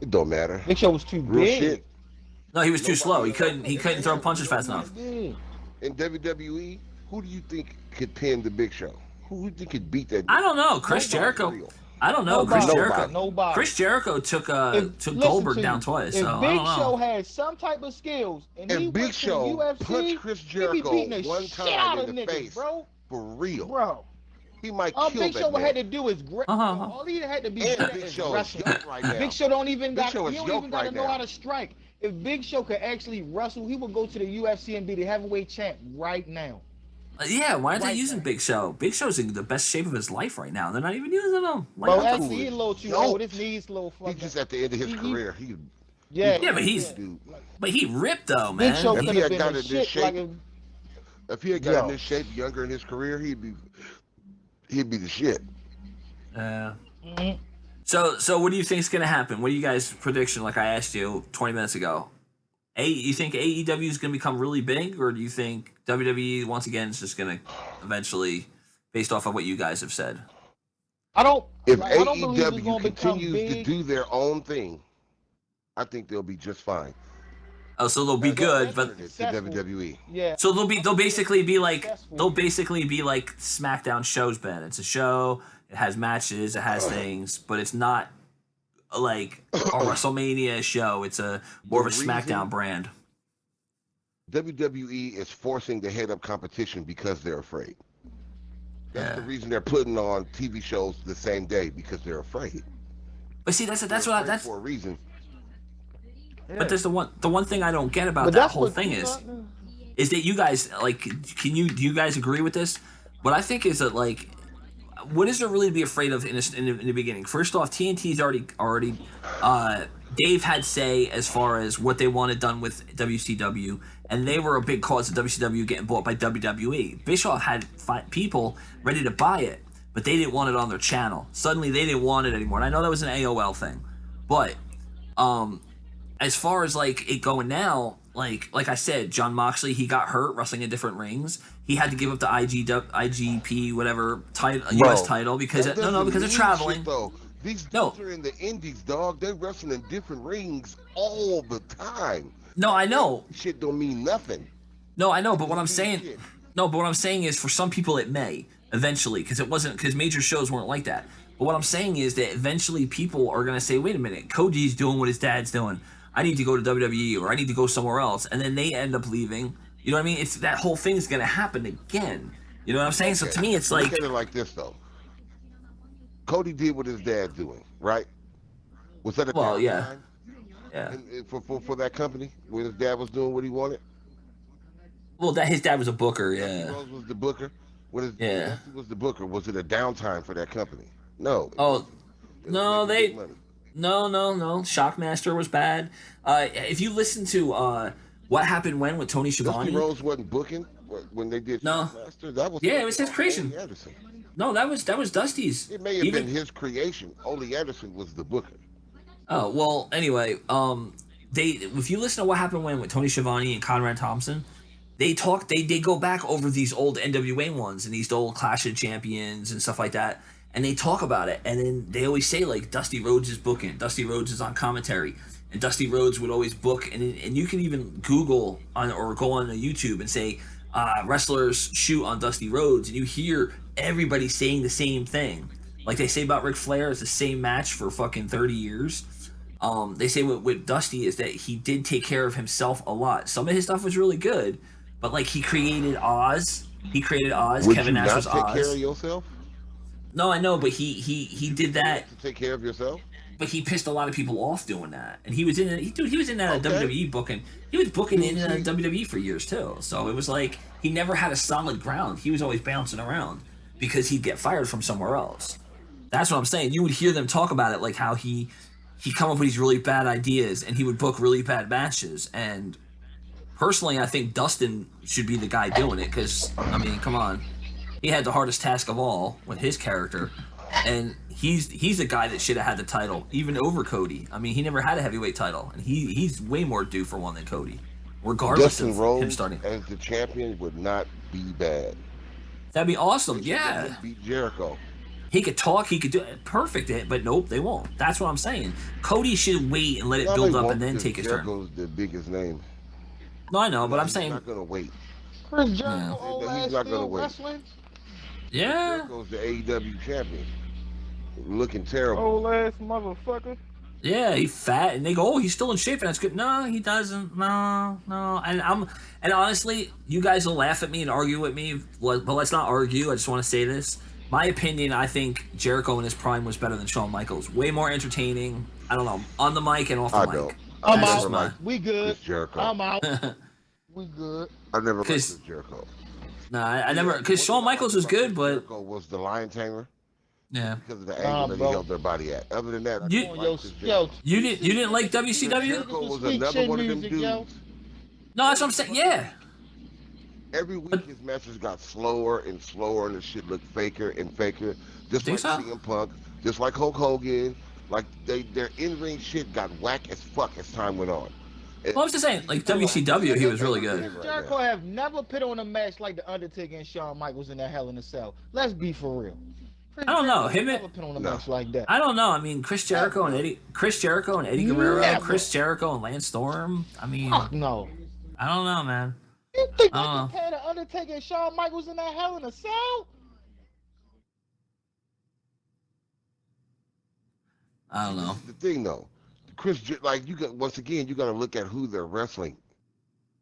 It don't matter. Big Show was too Real big. shit. No, he was too slow. He couldn't throw punches fast enough. In WWE, who do you think could pin the Big Show? Who do you think could beat that? I don't know. Chris Jericho. I don't know. Nobody. Chris Jericho. Nobody. Chris Jericho took Listen Goldberg to down you. twice. If So I Big don't know. Show had some type of skills and he Big went Show to the UFC, punched Chris he be Jericho beating the one shit out time of in the niggas, face, bro. for real. Bro. He might All kill Big that Show man. had to do is all he had to be And good Big is Show is wrestling. yoked right now. Big Show don't even Big got. Show He is don't yoked even got to right know now. how to strike. If Big Show could actually wrestle, he would go to the UFC and be the heavyweight champ right now. Yeah, why aren't they Right using now. Big Show? Big Show's in the best shape of his life right now. They're not even using him. Why Bro, not? actually, Who he is a little too old. His yoked? knees a little He's fucked up. just at the end of his He career. He's yeah, Yeah, an but old he's dude. like but he ripped though, Big Show man. If could he have had been got the in this shit. Like, shape, if he had got in yo, this shape younger in his career, he'd be the shit. uh, mhm. so what do you think is gonna happen? What do you guys prediction? Like I asked you 20 minutes ago. You think AEW is gonna become really big, or do you think WWE once again is just gonna eventually, based off of what you guys have said? I don't If like. I don't believe it's AEW gonna become continues to big. do their own thing, I think they'll be just fine Oh, so they'll be as an Well, good, they've been but alternative to successful. WWE. Yeah, so they'll basically be like successful. SmackDown shows been. It's a show. It has matches. It has things, but it's not like a WrestleMania show. It's a more The of a SmackDown reason brand. WWE is forcing the head up competition because they're afraid. That's the Yeah. reason they're putting on TV shows the same day because they're afraid. But see, They're afraid that's for a reason. but Yeah, there's the one thing I don't get about but that that's whole what thing you know. is that you guys like do you guys agree with this? What I think is that like what is there really to be afraid of in the beginning? First off, TNT's already Dave had say as far as what they wanted done with WCW, and they were a big cause of WCW getting bought by WWE. Bischoff had people ready to buy it, but they didn't want it on their channel. Suddenly, they didn't want it anymore. And I know that was an AOL thing, but um, as far as like it going now, like I said, John Moxley he got hurt wrestling in different rings. He had to give up the IGP whatever title U.S. Bro, title because that no doesn't because of mean shit traveling. though. These No, dudes are in the indies, dog. They're wrestling in different rings all the time. no, I That know, shit don't mean nothing. no, I know. It But what I'm doesn't mean saying, shit. no, but what I'm saying is for some people it may eventually because it wasn't because major shows weren't like that. But what I'm saying is that eventually people are gonna say, wait a minute, Koji's doing what his dad's doing. I need to go to WWE or I need to go somewhere else, and then they end up leaving. You know what I mean? It's that whole thing's gonna happen again. You know what I'm saying? So Okay, to me, it's look like, at it like this though. Cody did what his dad doing, right? Was that a well, yeah, downtime yeah. for that company when his dad was doing what he wanted? Well, that his dad was a booker, Dusty yeah, Rose was the booker. When yeah. Dusty was the booker, was it a downtime for that company? No, it Oh wasn't. It was no, making big they money. no. Shockmaster was bad. If you listen to what happened when with Tony Dusty Schiavone, Rose wasn't booking when they did no, Shockmaster. That was yeah, it was his Ole creation. Anderson. No, that was Dusty's. It may have been Even his creation. Ole Anderson was the booker. oh well. Anyway, they if you listen to what happened when with Tony Schiavone and Conrad Thompson, they talk. They go back over these old NWA ones and these old Clash of Champions and stuff like that, and they talk about it. And then they always say like Dusty Rhodes is booking, Dusty Rhodes is on commentary, and Dusty Rhodes would always book. And you can even Google on or go on YouTube and say wrestlers shoot on Dusty Rhodes, and you hear everybody saying the same thing. Like they say about Ric Flair, it's the same match for fucking 30 years. They say with Dusty is that he did take care of himself a lot. Some of his stuff was really good, but like he created Oz. He created Oz. Would Kevin you Nash not was take care of Oz. yourself? No, I know, but he did You that. have to take care of yourself. But he pissed a lot of people off doing that. And he was in he was in that Okay. WWE booking. He was booking in See, WWE for years too. So it was like he never had a solid ground. He was always bouncing around because he'd get fired from somewhere else. That's what I'm saying. You would hear them talk about it like how he come up with these really bad ideas and he would book really bad matches. And personally, I think Dustin should be the guy doing it because I mean, come on, he had the hardest task of all with his character, and he's a guy that should have had the title even over Cody. I mean, he never had a heavyweight title, and he's way more due for one than Cody, regardless Dustin of him Rhodes starting. as the champion would not be bad. That'd be awesome. They should let Yeah, him beat Jericho. he could talk, he could do it perfect, but nope, they won't. That's what I'm saying. Cody should wait and let it No, build they up won't and then because take his turn. Jericho's the biggest name. No, I know, but I'm He's saying, not gonna wait. Chris yeah, Jericho, old He's ass not gonna still wait. wrestling. yeah. Jericho's the AEW champion. Looking terrible. Old ass motherfucker. Yeah, he's fat, and they go, "Oh, he's still in shape, and that's good." No, he doesn't. No, no. And honestly, you guys will laugh at me and argue with me, but let's not argue. I just want to say this. My opinion, I think Jericho in his prime was better than Shawn Michaels. Way more entertaining. I don't know, on the mic and off the I mic. don't. I'm That's I just never out. my. liked We good. Chris Jericho. I'm out. We good. I never liked Because Chris Jericho. nah, I Yeah, never. Because one thing Shawn I liked Michaels was about Chris good, but Jericho was the lion tamer, yeah. because of the angle Nah, that he bro. held their body at. Other than that, I You didn't On like yo, Chris yo, Jericho. you didn't like Chris WCW? niggas Jericho with was sweet another chin one of them music, yo. dudes. No, that's what I'm Every saying. fucking Yeah, week, every but week his matches got slower and slower, and the shit looked faker and faker. you Just think like so? CM Punk, just like Hulk Hogan. Like their in ring shit got whack as fuck as time went on. And Well, I was just saying, he's like Hold on. back to WCW, that he was really same good. Chris thing right Jericho now. have never put on a match like the Undertaker and Shawn Michaels in that Hell in a Cell. Let's be for real. Chris I don't know Jericho him. never put on a No, match like that. I don't know. I mean, Ever. Chris Jericho and Eddie Guerrero, Never. Chris Jericho and Lance Storm. I mean, Fuck no. I don't know, man. You think I I don't know. compare the Undertaker and Shawn Michaels in that Hell in a Cell? I don't see, this know. is the thing though. Like you got once again, you got to look at who they're wrestling.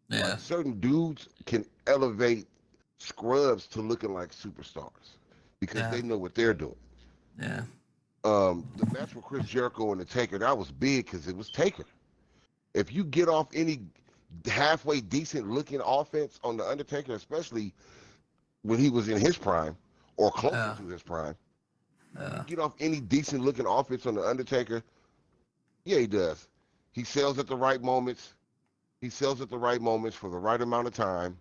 Yeah, Like certain dudes can elevate scrubs to looking like superstars because yeah, they know what they're doing. yeah, The match with Chris Jericho and the Taker, that was big because it was Taker. If you get off any halfway decent looking offense on the Undertaker, especially when he was in his prime or closer yeah, to his prime, you yeah. get off any decent looking offense on the Undertaker, yeah, he does. He sells at the right moments. He sells at the right moments for the right amount of time,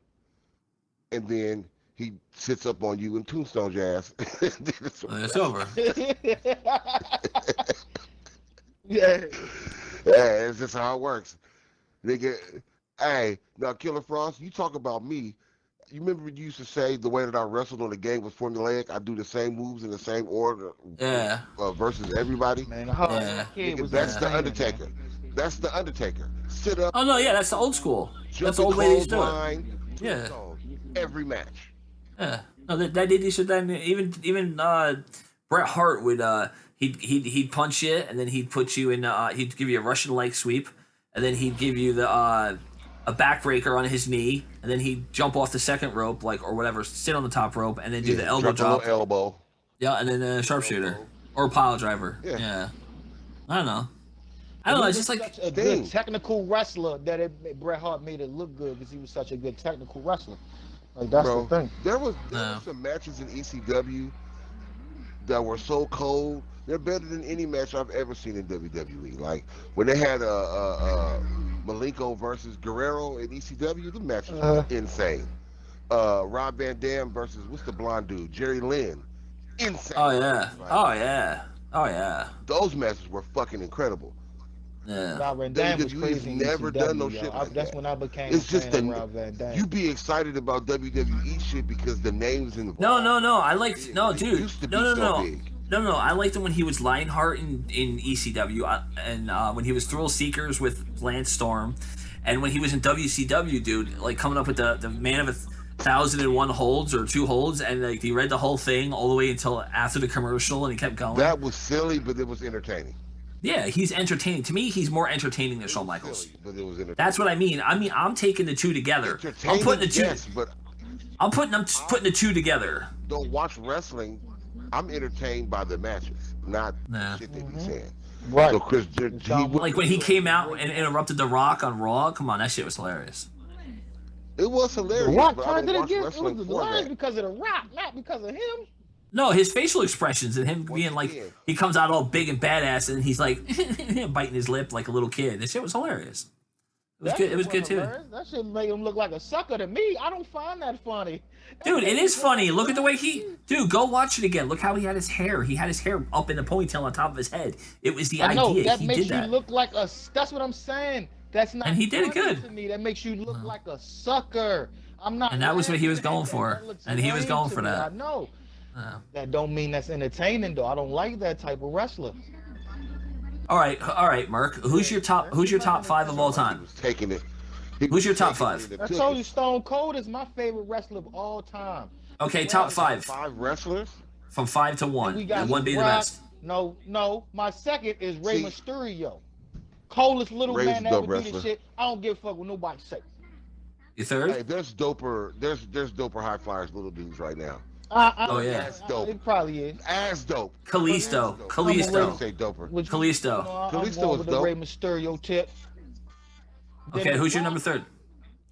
and then he sits up on you and tombstones your ass. It's Well, it's over. over. Yeah. Yeah, it's just how it works. Nigga, hey, now Killer Frost, you talk about me. You remember when you used to say the way that I wrestled on the game was formulaic? I do the same moves in the same order Yeah, versus everybody. Man, the hard yeah, kid Nigga, was that's yeah. the entertaining, man. Undertaker. That's the Undertaker. Sit up, Oh no, yeah, that's the old school. That's the jumping old way they used to do it. clothesline, Yeah, tombstone, every match. yeah. No, that did shit. Then even Bret Hart would he'd punch you and then he'd put you in he'd give you a Russian leg sweep and then he'd give you the a backbreaker on his knee and then he'd jump off the second rope like or whatever, sit on the top rope and then do Yeah, the elbow drop a little drop. elbow. Yeah, and then a sharpshooter Elbow. or pile driver. Yeah. Yeah, I don't know. I And don't know. he It's was just like such a Thing. good technical wrestler that Bret Hart made it look good because he was such a good technical wrestler. Like that's the Bro, thing. there was some matches in ECW that were so cold. They're better than any match I've ever seen in WWE. Like when they had Malenko versus Guerrero in ECW, the match was Uh, insane. Rob Van Dam versus what's the blonde dude, Jerry Lynn, oh insane yeah, matches. Like oh yeah, oh yeah, those matches were fucking incredible. yeah. Rob Van Dam was WWE has crazy in never done no ECW, yo. shit like That's that. when I became a It's just fan of the Rob Van Dam. you be excited about WWE shit because the names involved. No. I are liked big, no, and it dude. used to No, be no, so no, big. no. I liked him when he was Lionheart in ECW, and when he was Thrill Seekers with Lance Storm, and when he was in WCW, dude, like coming up with the man of 1,001 holds or 2 holds, and like he read the whole thing all the way until after the commercial, and he kept going. That was silly, but it was entertaining. Yeah, he's entertaining. To me, he's more entertaining than It Shawn was Michaels. silly, but it was entertaining. That's what I mean. I'm taking the two together. I'm Entertaining, putting the two. yes, but I'm putting the two together. don't watch wrestling. I'm entertained by the matches, not Nah. shit they be saying. Right. So Chris, he Like when he came out and interrupted The Rock on Raw. Come on, that shit was hilarious. it was The hilarious, Rock but I turned don't it watch again. It wrestling was for hilarious that. because of the Rock, not because of him. No, his facial expressions and him Once being like, again, he comes out all big and badass and he's like biting his lip like a little kid. That shit was hilarious. It was That good. shit It was good wasn't too. hilarious. That shit made him look like a sucker to me. I don't find that funny. Dude, it is funny. Look at the way he. he. Dude, go watch it again. Look how he had his hair. He had his hair up in the ponytail on top of his head. It was the I know idea. that He makes did you that. look like a. That's what I'm saying. That's not. And he did it funny good. to me. That makes you look like a sucker. I'm not. And that was what he was laughing at going that. for. That looks And he was lame going to for me. that. I know. Uh, That don't mean that's entertaining though. I don't like that type of wrestler. all right, Merc. Who's your top? Who's your top five of all he time? was taking it. He Who's was your top taking it five? and I took told it. you, Stone Cold is my favorite wrestler of all time. Okay, top five. 5 wrestlers. From 5 to 1. We got And 1 being the Brock. best. No. My second is Rey See- Mysterio. Coldest little Rey's man a that ever dope do this wrestler. shit. I don't give a fuck what nobody say. Your third? Hey, there's doper high flyers, little dudes right now. Oh, yeah. That's dope. It probably is. As dope. Kalisto. I Kalisto. say doper. Which, Kalisto. I'm Kalisto going is with the dope. Rey Mysterio tip. Then Okay, the who's your Rock, number third?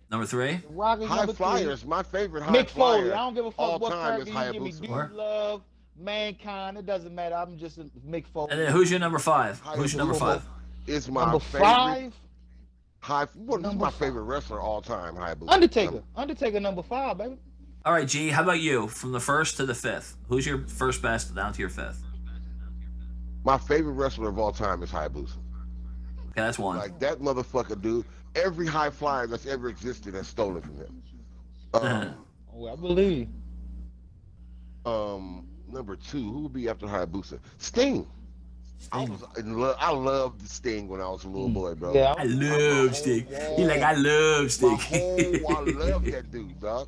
Number three? the Rock is High number three. flyers. My favorite high Mick Foley. I flyer don't give a fuck all what time is character you give me. Hayabusa. Dude, Four. Love, Mankind. It doesn't matter. I'm just a Mick And Foley then guy. who's your number five? Who's your number Hayabusa five? is my Number favorite five. Well, this is Number my five. favorite wrestler all time. Hayabusa. Undertaker. Undertaker number five, baby. All right, G. How about you? From the first to the fifth, who's your first best down to your fifth? My favorite wrestler of all time is Hayabusa. Okay, that's one. Like that motherfucker, dude. Every high flyer that's ever existed has stolen from him. Um, Oh, I believe. Number two, who would be after Hayabusa? Sting. I was in love. I loved Sting when I was a little boy, bro. Yeah, I love Stick. He like I love My Stick. whole, I love that dude, dog.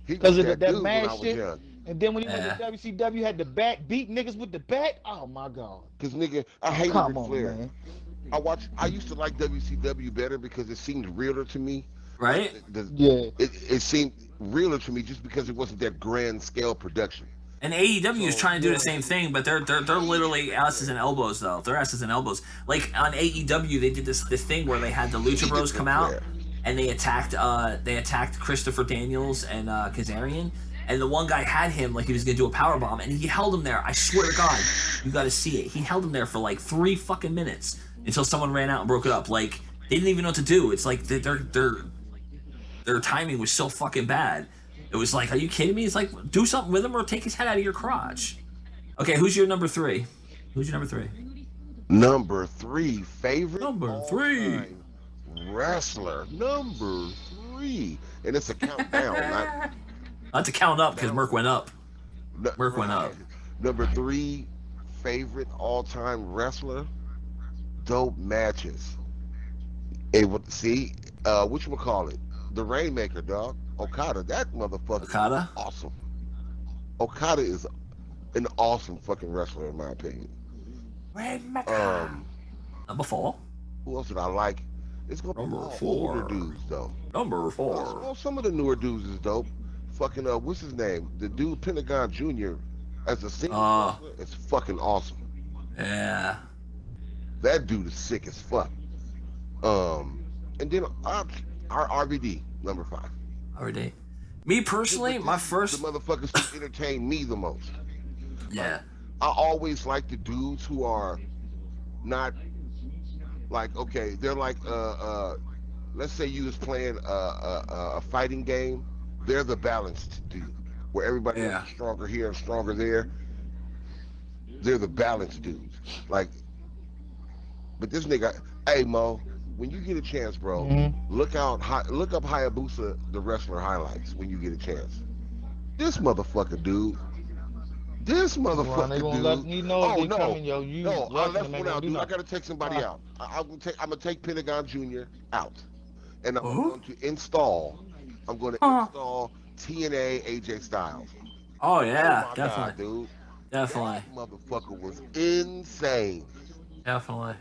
He was because of that that dude when I mad was shit. young. And then when he went Yeah. to WCW, had the bat, beat niggas with the bat. Oh my god. Cause nigga, I hated Come Ric on, Flair. man. I used to like WCW better because it seemed realer to me. Right? Like Yeah. it seemed realer to me just because it wasn't that grand scale production. And AEW is So, trying to do the same thing, but they're literally asses and elbows though. They're asses and elbows. Like on AEW, they did this thing where they had the Lucha Bros come out and they attacked Christopher Daniels and Kazarian, and the one guy had him like he was gonna do a power bomb, and he held him there. I swear to God, you got to see it. He held him there for like 3 fucking minutes until someone ran out and broke it up. Like they didn't even know what to do. It's like their timing was so fucking bad. It was like, are you kidding me? It's like, do something with him or take his head out of your crotch. Okay, who's your number three? Who's your number three? Number three, favorite Number three. all-time wrestler. Number three, and it's a countdown. Not to count up because Merc went up. Not, Merc went up. Number three, favorite all-time wrestler. Dope matches. Able to see, whatchamacallit? The Rainmaker, dog. Okada, that motherfucker. Okada? Awesome. Okada is an awesome fucking wrestler in my opinion. Number four. Who else did I like? It's gonna Number be all four. older dudes though. Number four. Well, some of the newer dudes is dope. Fucking what's his name? The dude Pentagon Jr. as a single wrestler, it's fucking awesome. Yeah. That dude is sick as fuck. And then our RVD number five. Already. Me personally, my first. The motherfuckers who entertain me the most. Yeah. I always like the dudes who are not like, okay, they're like let's say you was playing a fighting game. They're the balanced dude where everybody is stronger here and stronger there. They're the balanced dudes. Like, but this nigga, hey Mo, when you get a chance, bro, look up Hayabusa the wrestler highlights when you get a chance. This motherfucker, dude. This motherfucker, They gonna dude. let me know if they coming, yo. I left one out, dude. I gotta take somebody out. I'm gonna take Pentagon Jr. out, and I'm going to install. I'm going to install TNA AJ Styles. Oh yeah, my definitely, God, dude. definitely, That motherfucker was insane. definitely.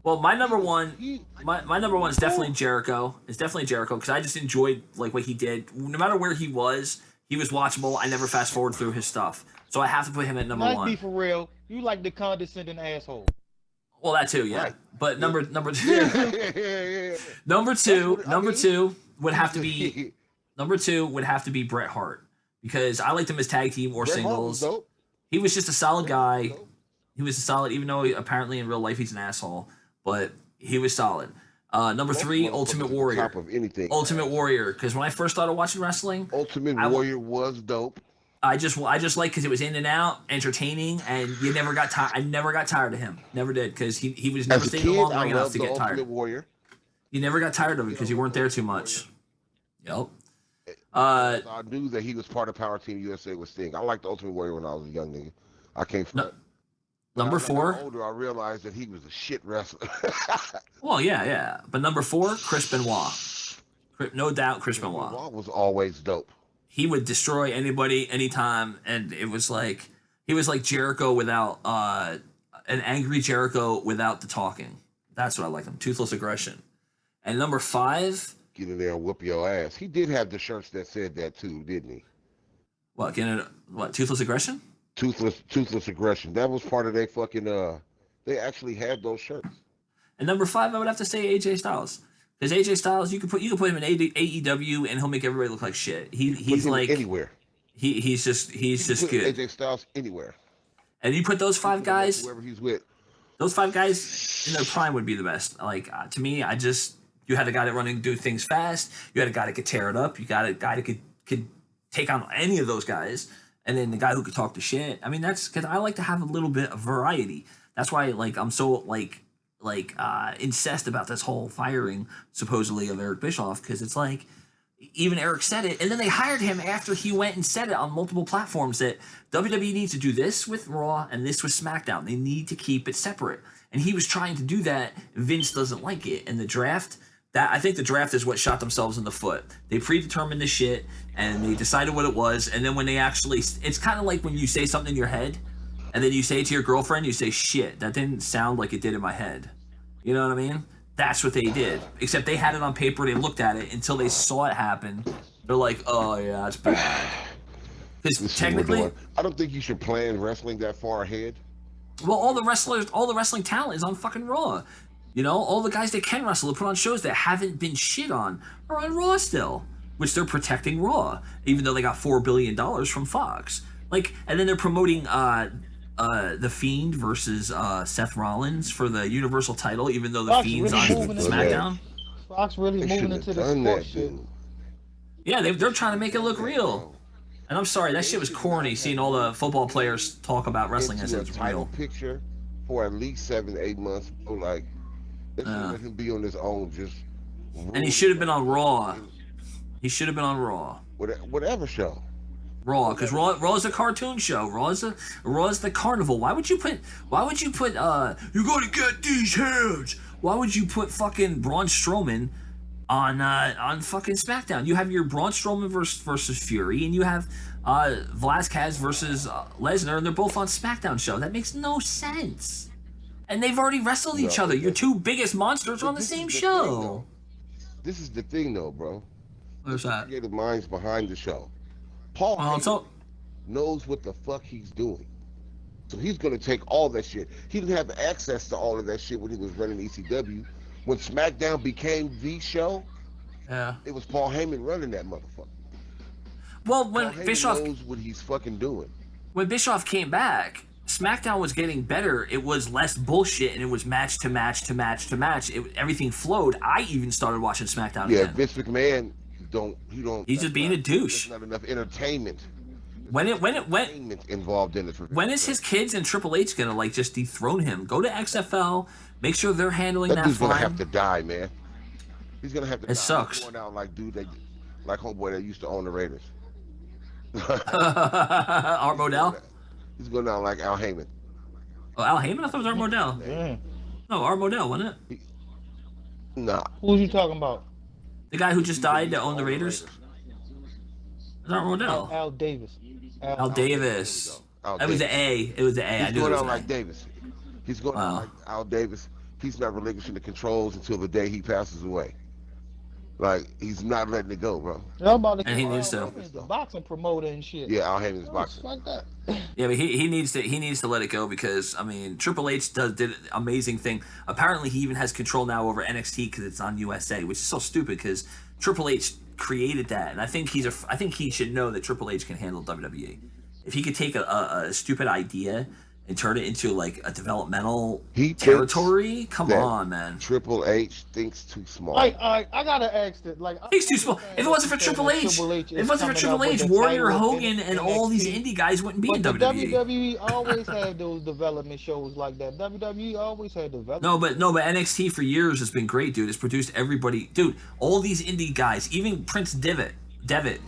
Well, my number one is definitely Jericho. It's definitely Jericho because I just enjoyed like what he did. No matter where he was watchable. I never fast forward through his stuff, so I have to put him at number Let's one. be for real. You like the condescending asshole. Well, that too, yeah. Right. But number two, Yeah. number two would have to be Bret Bret Hart because I liked him as tag team or Hart was singles. dope. He was just a solid guy. He was a solid, even though apparently in real life he's an asshole, but he was solid. Number three, Ultimate Warrior. Top of anything. Ultimate Warrior, because when I first started watching wrestling, Ultimate Warrior was dope. I just like because it was in and out, entertaining, and you never got tired. I never got tired of him. Never did because he was never As a staying kid, long I enough loved to the get tired. Ultimate Warrior. You never got tired of it because you weren't there too much. Yep. I knew that he was part of Power Team USA with Sting. I liked the Ultimate Warrior when I was a young nigga. I came from Number as I got four. older, I realized that he was a shit wrestler. Well, yeah. But number four, Chris Benoit. No doubt, Chris Benoit. Benoit was always dope. He would destroy anybody, anytime, and it was like he was like Jericho without an angry Jericho without the talking. That's what I like him. Toothless aggression. And number five. Get in there and whoop your ass. He did have the shirts that said that too, didn't he? What? Toothless aggression? Toothless aggression. That was part of their fucking. They actually had those shirts. And number five, I would have to say AJ Styles Because AJ Styles, you can put him in AEW and he'll make everybody look like shit. Put He's him like anywhere. he's You can just put good. AJ Styles anywhere. And you put those He's five gonna make guys, whoever he's with. those five guys in their prime would be the best. Like to me, you had a guy that running do things fast. You had a guy that could tear it up. You got a guy that could take on any of those guys, and then the guy who could talk to shit. I mean, that's because I like to have a little bit of variety. That's why like I'm so incensed about this whole firing supposedly of Eric Bischoff because it's like even Eric said it, and then they hired him after he went and said it on multiple platforms that WWE needs to do this with Raw and this with SmackDown. They need to keep it separate, and he was trying to do that. Vince doesn't like it, and the draft. I think the draft is what shot themselves in the foot. They predetermined this shit, and they decided what it was, and then when they actually, it's kind of like when you say something in your head, and then you say it to your girlfriend, you say, "Shit, that didn't sound like it did in my head." You know what I mean? That's what they did. Except they had it on paper, they looked at it until they saw it happen. They're like, "Oh yeah, it's bad." This Because is what we're technically, doing. I don't think you should plan wrestling that far ahead. well, all the wrestling talent is on fucking Raw. You know, all the guys that can wrestle to put on shows that haven't been shit on are on Raw still, which they're protecting Raw, even though they got $4 billion from Fox. Like, and then they're promoting the Fiend versus Seth Rollins for the Universal title, even though the Fox Fiend's really on moving into SmackDown. Fox really They moving shouldn't into have the done sports that, shit. dude. Yeah, they're They trying to shouldn't make it have look done that, real. bro. And I'm sorry, that They shit was should corny. not Seeing have all the moved football players talk about wrestling as into a it's title real. picture for at least 7, 8 months, bro. Like they should Uh, let him be on his own, just and he ruling should have been stuff on Raw. in He should have been on Raw. whatever show. Raw, because Whatever Raw show. is a cartoon show. Raw is the carnival. Why would you put you gotta get these hands? Why would you put fucking Braun Strowman on fucking SmackDown? You have your Braun Strowman versus Fury, and you have Velasquez versus Lesnar, and they're both on SmackDown show. That makes no sense. And they've already wrestled each No, other. it Your doesn't. two biggest monsters are on But the this is same the thing, show. though. This is the thing, though, bro. What's It's the that? creative minds behind the show. Paul Well, Heyman so knows what the fuck he's doing. So he's gonna take all that shit. He didn't have access to all of that shit when he was running ECW. When SmackDown became the show, yeah. it was Paul Heyman running that motherfucker. Well, Paul Heyman knows what he's fucking doing. when Bischoff came back, SmackDown was getting better. It was less bullshit, and it was match to match to match to match. Everything flowed. I even started watching SmackDown Yeah, again. Vince McMahon he don't. He's just being a douche. There's not enough entertainment. When Entertainment involved in it for Vince when is McMahon. his kids and Triple H gonna like just dethrone him? Go to XFL, make sure they're handling That that dude's gonna have to fine. die, man. He's gonna have to It die. He's sucks. going out like like homeboy that used to own the Raiders. Art Modell. He's going out like Al Heyman. Oh, Al Heyman. I thought it was Art Modell. Damn. No, Art Modell, wasn't it? Nah. Who you talking about? The guy who just He died used that to owned the own Raiders. It was Art Modell. Al Davis. Al Davis. There we go. Al It was the Davis. A. It was the A. I He's knew it going was out an like A. Davis. He's going out Wow. like Al Davis. He's not relinquishing the controls until the day he passes away. Like he's not letting it go, bro. I'm about to And he get needs Al to. Heyman, the boxing promoter and shit. Yeah, Al Heyman's Oh, boxing. like that. Yeah, but he needs to let it go because I mean Triple H did an amazing thing. Apparently he even has control now over NXT because it's on USA, which is so stupid because Triple H created that, and I think he should know that Triple H can handle WWE. If he could take a stupid idea and turn it into like a developmental He thinks territory, come that on, man. Triple H thinks too small. I gotta ask that. Like, He's too small. If it wasn't for Triple H, is if it wasn't for coming Triple up with H, the Warrior title of Hogan and all these NXT. indie guys wouldn't be But in the WWE. WWE always had those development shows like that. WWE always had development. No, but NXT for years has been great, dude. It's produced everybody, dude. All these indie guys, even Prince Devitt.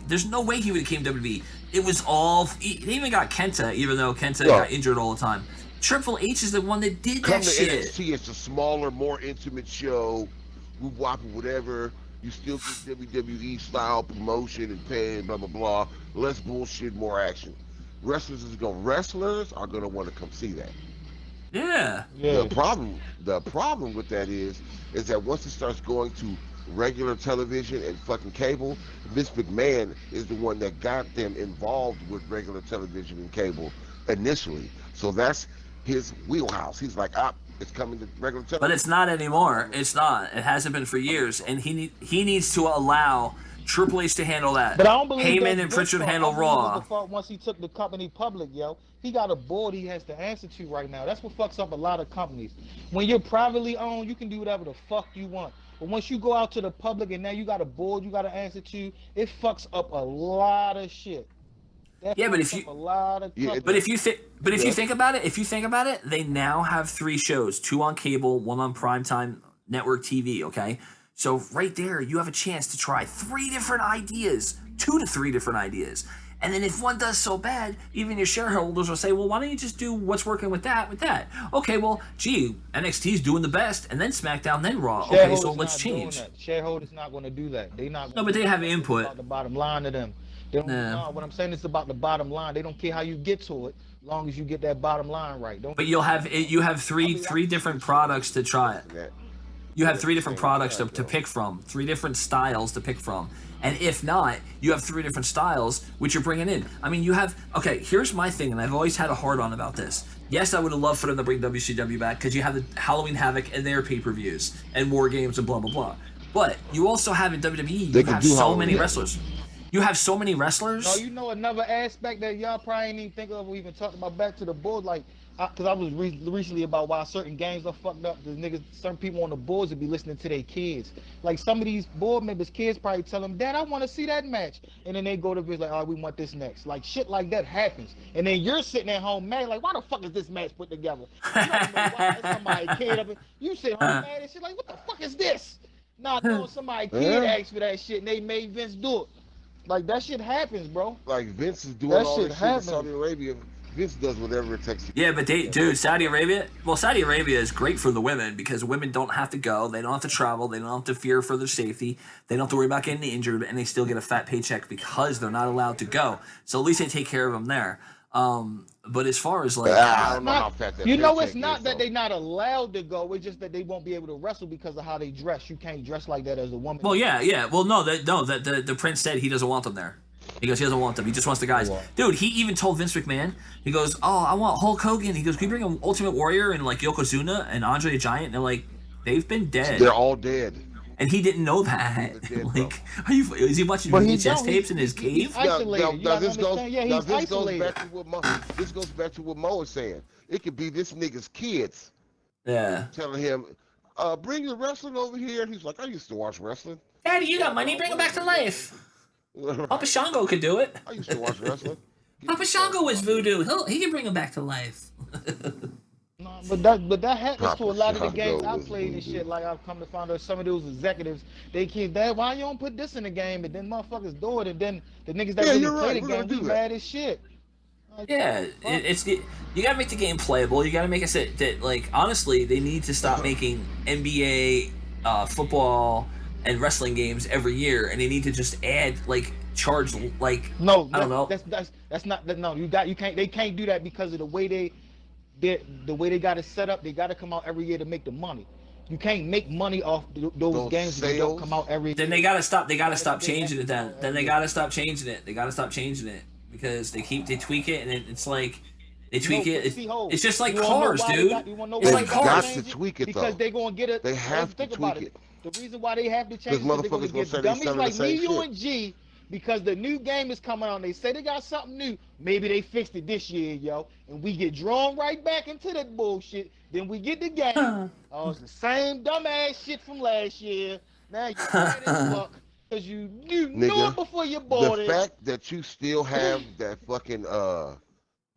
There's no way he would have came to WWE. It was all. They even got Kenta, even though Kenta Yeah. got injured all the time. Triple H is the one that did Come that to shit. NXT, it's a smaller, more intimate show. Whoop wop whatever. You still get WWE style promotion and pay and blah blah blah. Less bullshit, more action. Wrestlers are gonna want to come see that. Yeah. Yeah. The problem with that is that once it starts going to regular television and fucking cable, Vince McMahon is the one that got them involved with regular television and cable initially. So that's his wheelhouse. He's like, It's coming to regular But it's television. not I anymore. mean, It's not. It hasn't been for I mean, years, and he needs to allow Triple H to handle that. But I don't believe Heyman that's and Vince's Pritchard fault. I handle believe it's the Raw. fault once he took the company public, yo. He got a board he has to answer to right now. That's what fucks up a lot of companies. When you're privately owned, you can do whatever the fuck you want. But once you go out to the public and now you got a board you got to answer to, it fucks up a lot of shit. That Yeah, but fucks if up you a lot of yeah, but companies. if you does. think about it, they now have 3 shows, 2 on cable, 1 on primetime network TV. Okay, so right there, you have a chance to try 3 different ideas, 2 to 3 different ideas. And then if one does so bad, even your shareholders will say, well, why don't you just do what's working with that, with that? Okay, well, gee, NXT's doing the best, and then SmackDown, then Raw. Okay, so Shareholders let's not doing change. that. Shareholders not going to do that. They not No, going but to they do have that. It's input. about the bottom line to them. They don't. Nah. No, what I'm saying is about the bottom line. They don't care how you get to it, as long as you get that bottom line right. Don't But get me wrong, yo. you have I three mean, I three can see different the products shareholders to try it. suggesting that, You have but at three the different same products time, to though, pick from, 3 different styles to pick from. And if not, you have 3 different styles which you're bringing in. I mean, you have, okay, here's my thing, and I've always had a hard on about this. Yes, I would have loved for them to bring WCW back because you have the Halloween Havoc and their pay per views and War Games and blah, blah, blah. But you also have in WWE, they you could have do so Halloween many Havoc. wrestlers. You have so many No, wrestlers. you know another aspect that y'all probably ain't even think of or even talking about back to the board, like, cause I was recently about why certain games are fucked up. Cause niggas, certain people on the boards would be listening to their kids. Like some of these board members' kids probably tell them, "Dad, I want to see that match," and then they go to biz like, "Oh, we want this next." Like shit like that happens, and then you're sitting at home mad, like, "Why the fuck is this match put together?" You don't know why. It's somebody kid up, you sit home mad and shit like, "What the fuck is this?" Not knowing somebody kid Yeah. asked for that shit and they made Vince do it. Like that shit happens, bro. Like Vince is doing That all shit this shit in happens. Saudi Arabia. Vince does whatever it takes to Yeah, keep but people they, there. dude, Saudi Arabia. Well, Saudi Arabia is great for the women because women don't have to go, they don't have to travel, they don't have to fear for their safety, they don't have to worry about getting injured, and they still get a fat paycheck because they're not allowed to go. So at least they take care of them there. But as far as like, I It's don't know how not. fat that You know, it's paycheck is not that though. they not allowed to go. It's just that they won't be able to wrestle because of how they dress. You can't dress like that as a woman. well, yeah, yeah. Well, no, that the prince said he doesn't want them there. He goes, he doesn't want them. He just wants the guys. What? Dude, he even told Vince McMahon. He goes, oh, I want Hulk Hogan. He goes, can you bring an Ultimate Warrior and like Yokozuna and Andre the Giant? And they're like, they've been dead. They're all dead. And he didn't know that. They're dead, bro. Like, are you? Is he watching But he VHS don't. tapes in his He's cave? isolated. You gotta This goes understand. Yeah, now he's this goes isolated. back to what Mo is saying. It could be this nigga's kids Yeah. telling him, bring your wrestling over here. He's like, I used to watch wrestling. Daddy, you got money? Bring him back to life. Papa Shango could do it. I used to watch wrestling. Papa Shango was voodoo. He can bring him back to life. No, but that happens to a Papa lot of the Shango games I was played and voodoo. shit. Like I've come to find out some of those executives, they keep that. Why you don't put this in the game? And then motherfuckers do it, and then the niggas that Yeah, really you're play right. the We're game gonna be do that. mad as shit. Like, Yeah, fuck. it's you gotta make the game playable. You gotta make it that like honestly, they need to stop making NBA, football, and wrestling games every year, and they need to just add like charge like No, I don't know. that's not that. No, you can't. They can't do that because of the way the way they got it set up. They got to come out every year to make the money. You can't make money off those games if they don't sales. come out every. Then they gotta stop. They gotta stop They changing it. have to come Then out then every they year. gotta stop changing it. They gotta stop changing it because they tweak it, and it's like they tweak No, it. but see, hold. It's just like You wanna know cars, why they dude. got- you wanna know It's why like they gotta cars. got to change tweak it, because though. they're gonna get it. They have to Think about tweak it. it. The reason why they have to change Because is because they're gonna motherfuckers gonna get say they dummies selling the like me, same you, shit. and G. Because the new game is coming out, and they say they got something new. Maybe they fixed it this year, yo, and we get drawn right back into that bullshit. Then we get the game. Oh, it's the same dumbass shit from last year. Now you're mad as fuck because you knew it Nigga, before you the bought it. fact that you still have that fucking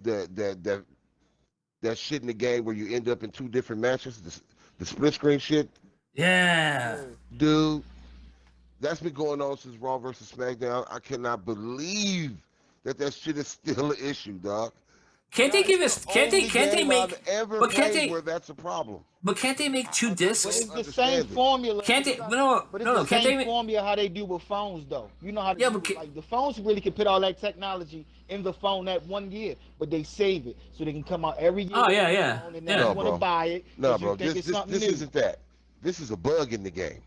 that shit in the game where you end up in 2 different matches, the split screen shit, Yeah. dude. That's been going on since Raw versus SmackDown. I cannot believe that shit is still an issue, dog. Can't they It's give the us? Can't they? only Can't they game make? I've ever But can't played they? where that's a problem. But can't they make two I But discs? it's don't the same understand it. formula. Can't they? It's not- No, But it's no, the no. Can't they same make? formula how they do with phones, though. You know how to Yeah, do but it. Like the phones really can put all that technology in the phone that one year, but they save it so they can come out every year. Oh, yeah, with the yeah, phone, and yeah. now No, you want to bro. buy it. No, 'Cause you bro. think This it's something new. isn't that. This is a bug in the game.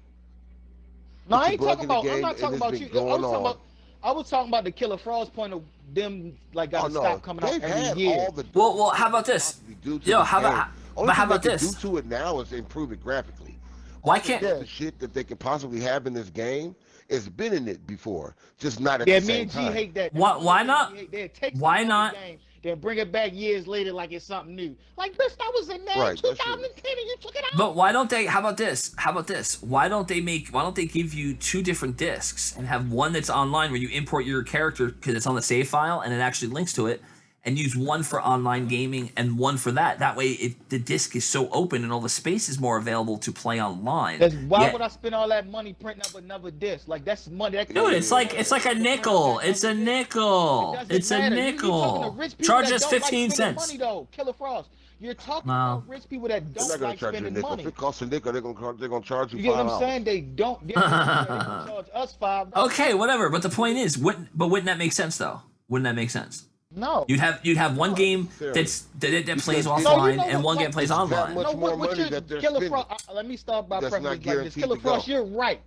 No, It's I a ain't bug talking in the about. I'm game, not and talking it's about been you. going on. I was talking about the Killer Frogs point of them like Oh gotta no, stop coming out they've every had year. all the. Well, how about this? possibly do to Yo, this how game. about? Only But how thing they about can do this? to it now is improve it graphically. Why All the can't? Yeah. different shit that they could possibly have in this game has been in it before, just not at Yeah, the me same and G time. hate that. That's Why? the only Why thing G not? hate. They take stuff Why out the not? game, then bring it back years later like it's something new. Like, bitch, that was in there in Right, that shit. 2010 and you took it out. But why don't they? How about this? How about this? Why don't they make? Why don't they give you two different discs and have one that's online where you import your character because it's on the save file and it actually links to it, and use one for online gaming and one for that. That way, the disc is so open and all the space is more available to play online. That's why Yeah, would I spend all that money printing up another disc? Like that's money. That dude, costs it's you Yeah. like more it's like money a to print up nickel. that It's other a disc. It nickel. doesn't It's a matter. You talking to nickel. rich people Charge that us don't like 15 spending cents. money though. Killer Frost. You're talking No. about rich people that They're don't not gonna like charge you a spending nickel. If money. it costs a nickel, they're gonna charge you You get what I'm $5. saying? They don't. They're gonna, yeah, they gonna charge us $5. Okay, whatever. But the point is, wouldn't that make sense though? Wouldn't that make sense? No. You'd have one Not game necessarily. that plays Because No, you offline know and what? one Like, game plays it's that online. much no, more what money you're that they're Killer spending. Frost. Let me start by That's prefacing not this like this. guaranteed Killer to Frost, go. you're right.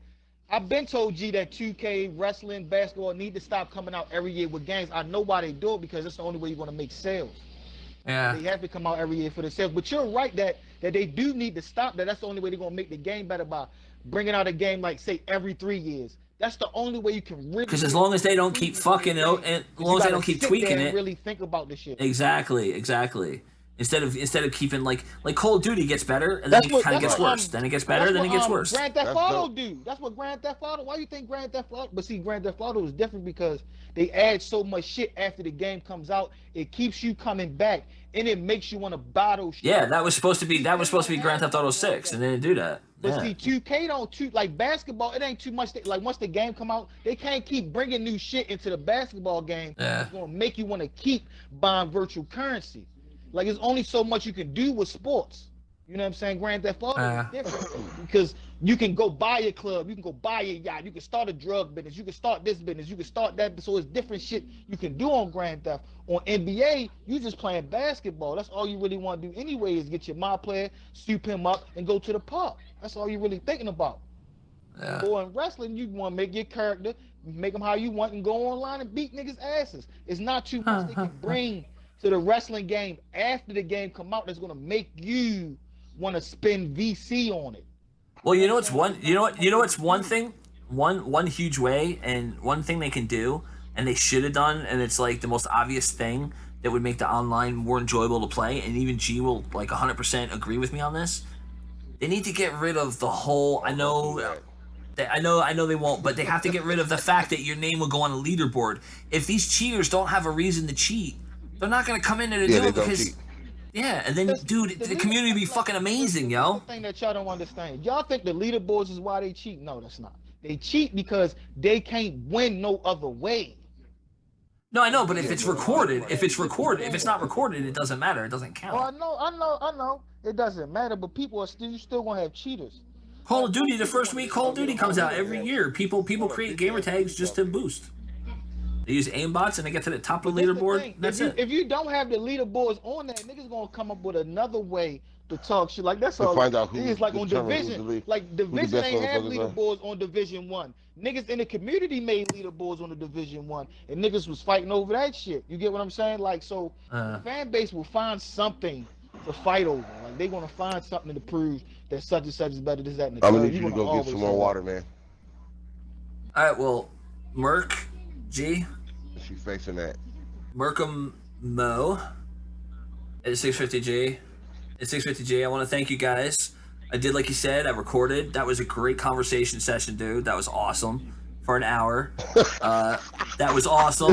I've been told G that 2K wrestling, basketball need to stop coming out every year with games. I know why they do it because it's the only way you're gonna make sales. Yeah. They have to come out every year for the sales. But you're right that they do need to stop that. That's the only way they're gonna make the game better by bringing out a game like say every 3 years. That's the only way you can really Because as get long as they don't keep improvement in fucking your it, game. as 'Cause long you as they gotta don't keep sit tweaking there and it, really think about the shit. exactly. Instead of keeping like Call of Duty gets better and then it kind of gets worse. Then it gets better, then it gets worse. Grand Theft That's Auto dope. do. That's what Grand Theft Auto. Why you think Grand Theft Auto? But see, Grand Theft Auto is different because they add so much shit after the game comes out. It keeps you coming back and it makes you want to battle shit. Yeah, that was supposed to be 2K Grand don't Theft Auto have 6, that. and they didn't do that. But Yeah. see, 2K don't like basketball. It ain't too much. Like once the game come out, they can't keep bringing new shit into the basketball game. Yeah. It's gonna make you want to keep buying virtual currency. Like it's only so much you can do with sports. You know what I'm saying? Grand Theft Auto is different because you can go buy a club, you can go buy a yacht, you can start a drug business, you can start this business, you can start that. So it's different shit you can do on Grand Theft. On NBA, you just playing basketball. That's all you really want to do anyway is get your my player, soup him up, and go to the park. That's all you're really thinking about. Yeah. Or in wrestling, you want to make your character, make them how you want, and go online and beat niggas' asses. It's not too much they can bring to the wrestling game after the game come out that's gonna make you want to spend VC on it. Well, you know what's one. You know what's one thing. One huge way and one thing they can do, and they should have done, and it's like the most obvious thing that would make the online more enjoyable to play, and even G will like 100% agree with me on this. They need to get rid of the whole. I know they won't, but they have to get rid of the fact that your name will go on a leaderboard. If these cheaters don't have a reason to cheat, they're not gonna come in there to Yeah, do they it don't because. cheat. Yeah, and then, dude, the community be fucking amazing, yo. The thing that y'all don't understand. Y'all think the leaderboards is why they cheat? No, that's not. They cheat because they can't win no other way. No, I know, but if it's recorded, if it's not recorded, it doesn't matter. It doesn't Oh, I count. know. It doesn't matter, but people are still, you still gonna have cheaters. Call of Duty, the first week Call of Duty comes out every year. People create gamer tags just to boost. They use aimbots and they get to the top of the But that's the leaderboard. thing. That's if it. If you don't have the leaderboards on that, niggas gonna come up with another way to talk shit. Like that's To all. find out who It's like on determines who's Division. the lead- Like who the Division best ain't have motherfuckers are. leaderboards on Division 1. Niggas in the community made leaderboards on the Division 1, and niggas was fighting over that shit. You get what I'm saying? Like so, the fan base will find something to fight over. Like they gonna find something to prove that such and such is better. This, that, and the I'm gonna third. need you to gonna go get always some have more that. water, man. All right, well, Merk, G, She's facing that. Merkem Mo at 650G. At 650G, I want to thank you guys. I did like you said. I recorded. That was a great conversation session, dude. That was awesome for an hour. That was awesome.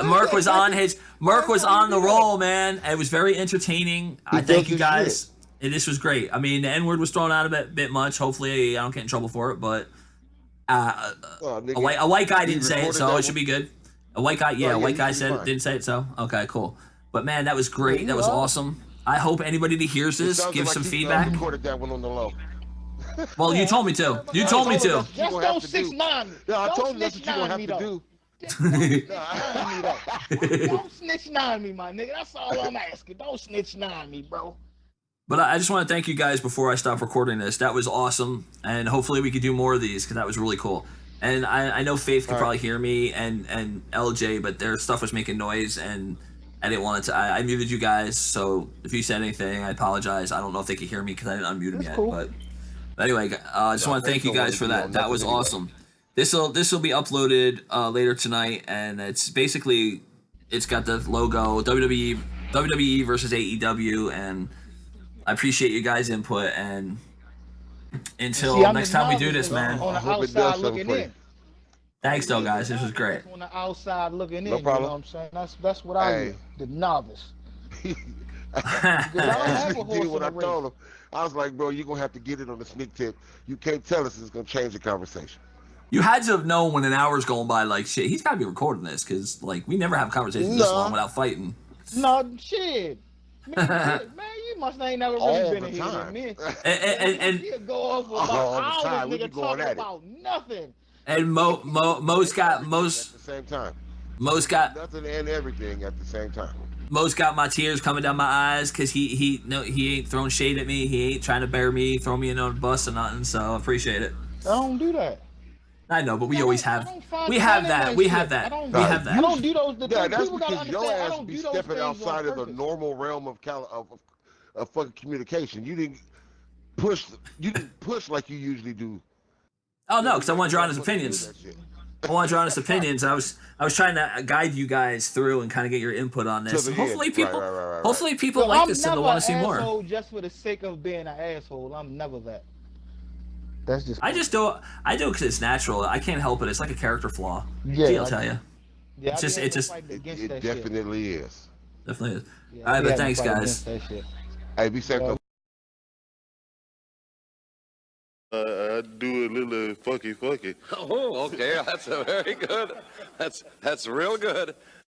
Merk was on the roll, man. It was very entertaining. I He thank does you his guys. This was great. I mean, the N word was thrown out a bit much. Hopefully, I don't get in trouble for it. But Oh, nigga, a white guy he didn't say it, recorded so that it should be good. A white guy, yeah, a white you guy should be said it, fine. didn't say it, so okay, cool. But man, that was great. Yeah, That was you are. awesome. I hope anybody that hears It this sounds gives like some he, feedback. recorded that one on the low. Well, you told me to. You told me to. Just You're gonna don't have to do. 6'9" me. Yeah, I Don't told you that's what snitch you're gonna nine have me, to though. do. Just don't snitch nine me, though. Don't snitch nine me, my nigga. That's all I'm asking. Don't snitch nine me, bro. But I just want to thank you guys before I stop recording this. That was awesome, and hopefully we could do more of these because that was really cool. And I know Faith could All right. probably hear me and LJ, but their stuff was making noise, and I didn't want it to. I muted you guys, so if you said anything, I apologize. I don't know if they could hear me because I didn't unmute them It's yet. cool. But anyway, I just Nah, want to Face thank you don't want guys to for be that. on That nothing was anyway. awesome. This will be uploaded later tonight, and it's basically it's got the logo WWE versus AEW, and I appreciate you guys' input. And And see, until I'm the next time we do novice this, that's man. on I the hope it does outside something looking for you. in. Thanks, Like though, me, the guys. This was novice great. that's on the outside looking No in. You know problem. what I'm saying? That's what I Hey, is, the novice. Because I don't have he a did horse in what the I race. told him. I was like, bro, you're gonna have to get it on the sneak tip. You can't tell us it's gonna change the conversation. You had to have known when an hour's going by, like, shit, he's got to be recording this because, like, we never have conversations this long Nah, without fighting. No shit. Me, shit, man, you must ain't never really all been the in here than time. me. and, Man, and, he'll go on for about All the hours, time. We be nigga, going talking at it. about nothing. and And everything at the same time. Most got Nothing and everything at the same time. Most got my tears coming down my eyes because he ain't throwing shade at me. He ain't trying to bury me, throw me in on the bus or nothing. So I appreciate it. I don't do that. I know, but we I always don't. I have don't find we fun have in that. that We have shit. that. We have I that. don't do those. The Yeah, thing that's people gotta because your understand. I ass don't be do those stepping things on outside of the purpose. normal realm of fucking communication. Push. You didn't push like you usually do Oh no, every because I want regular your honest motherfucker do opinions. that shit. I want your honest opinions. I was trying to guide you guys through and kind of get your input on To this, the and end. Right, right, right, right, right. hopefully people Yo, like I'm this and they'll never want an to see more. asshole just for the sake of being an asshole. I'm never that. That's just I me. just do I do it because it's natural. I can't help it. It's like a character flaw. Yeah, Gee, I'll like tell you. yeah, I be It having to just fight It, against it that shit. definitely is. definitely is. Yeah, All I right, be but having to thanks, fight against guys. that shit. Hey, be safe Yeah. though. I do a little fucky fucky. Oh, okay. That's a very good. That's real good.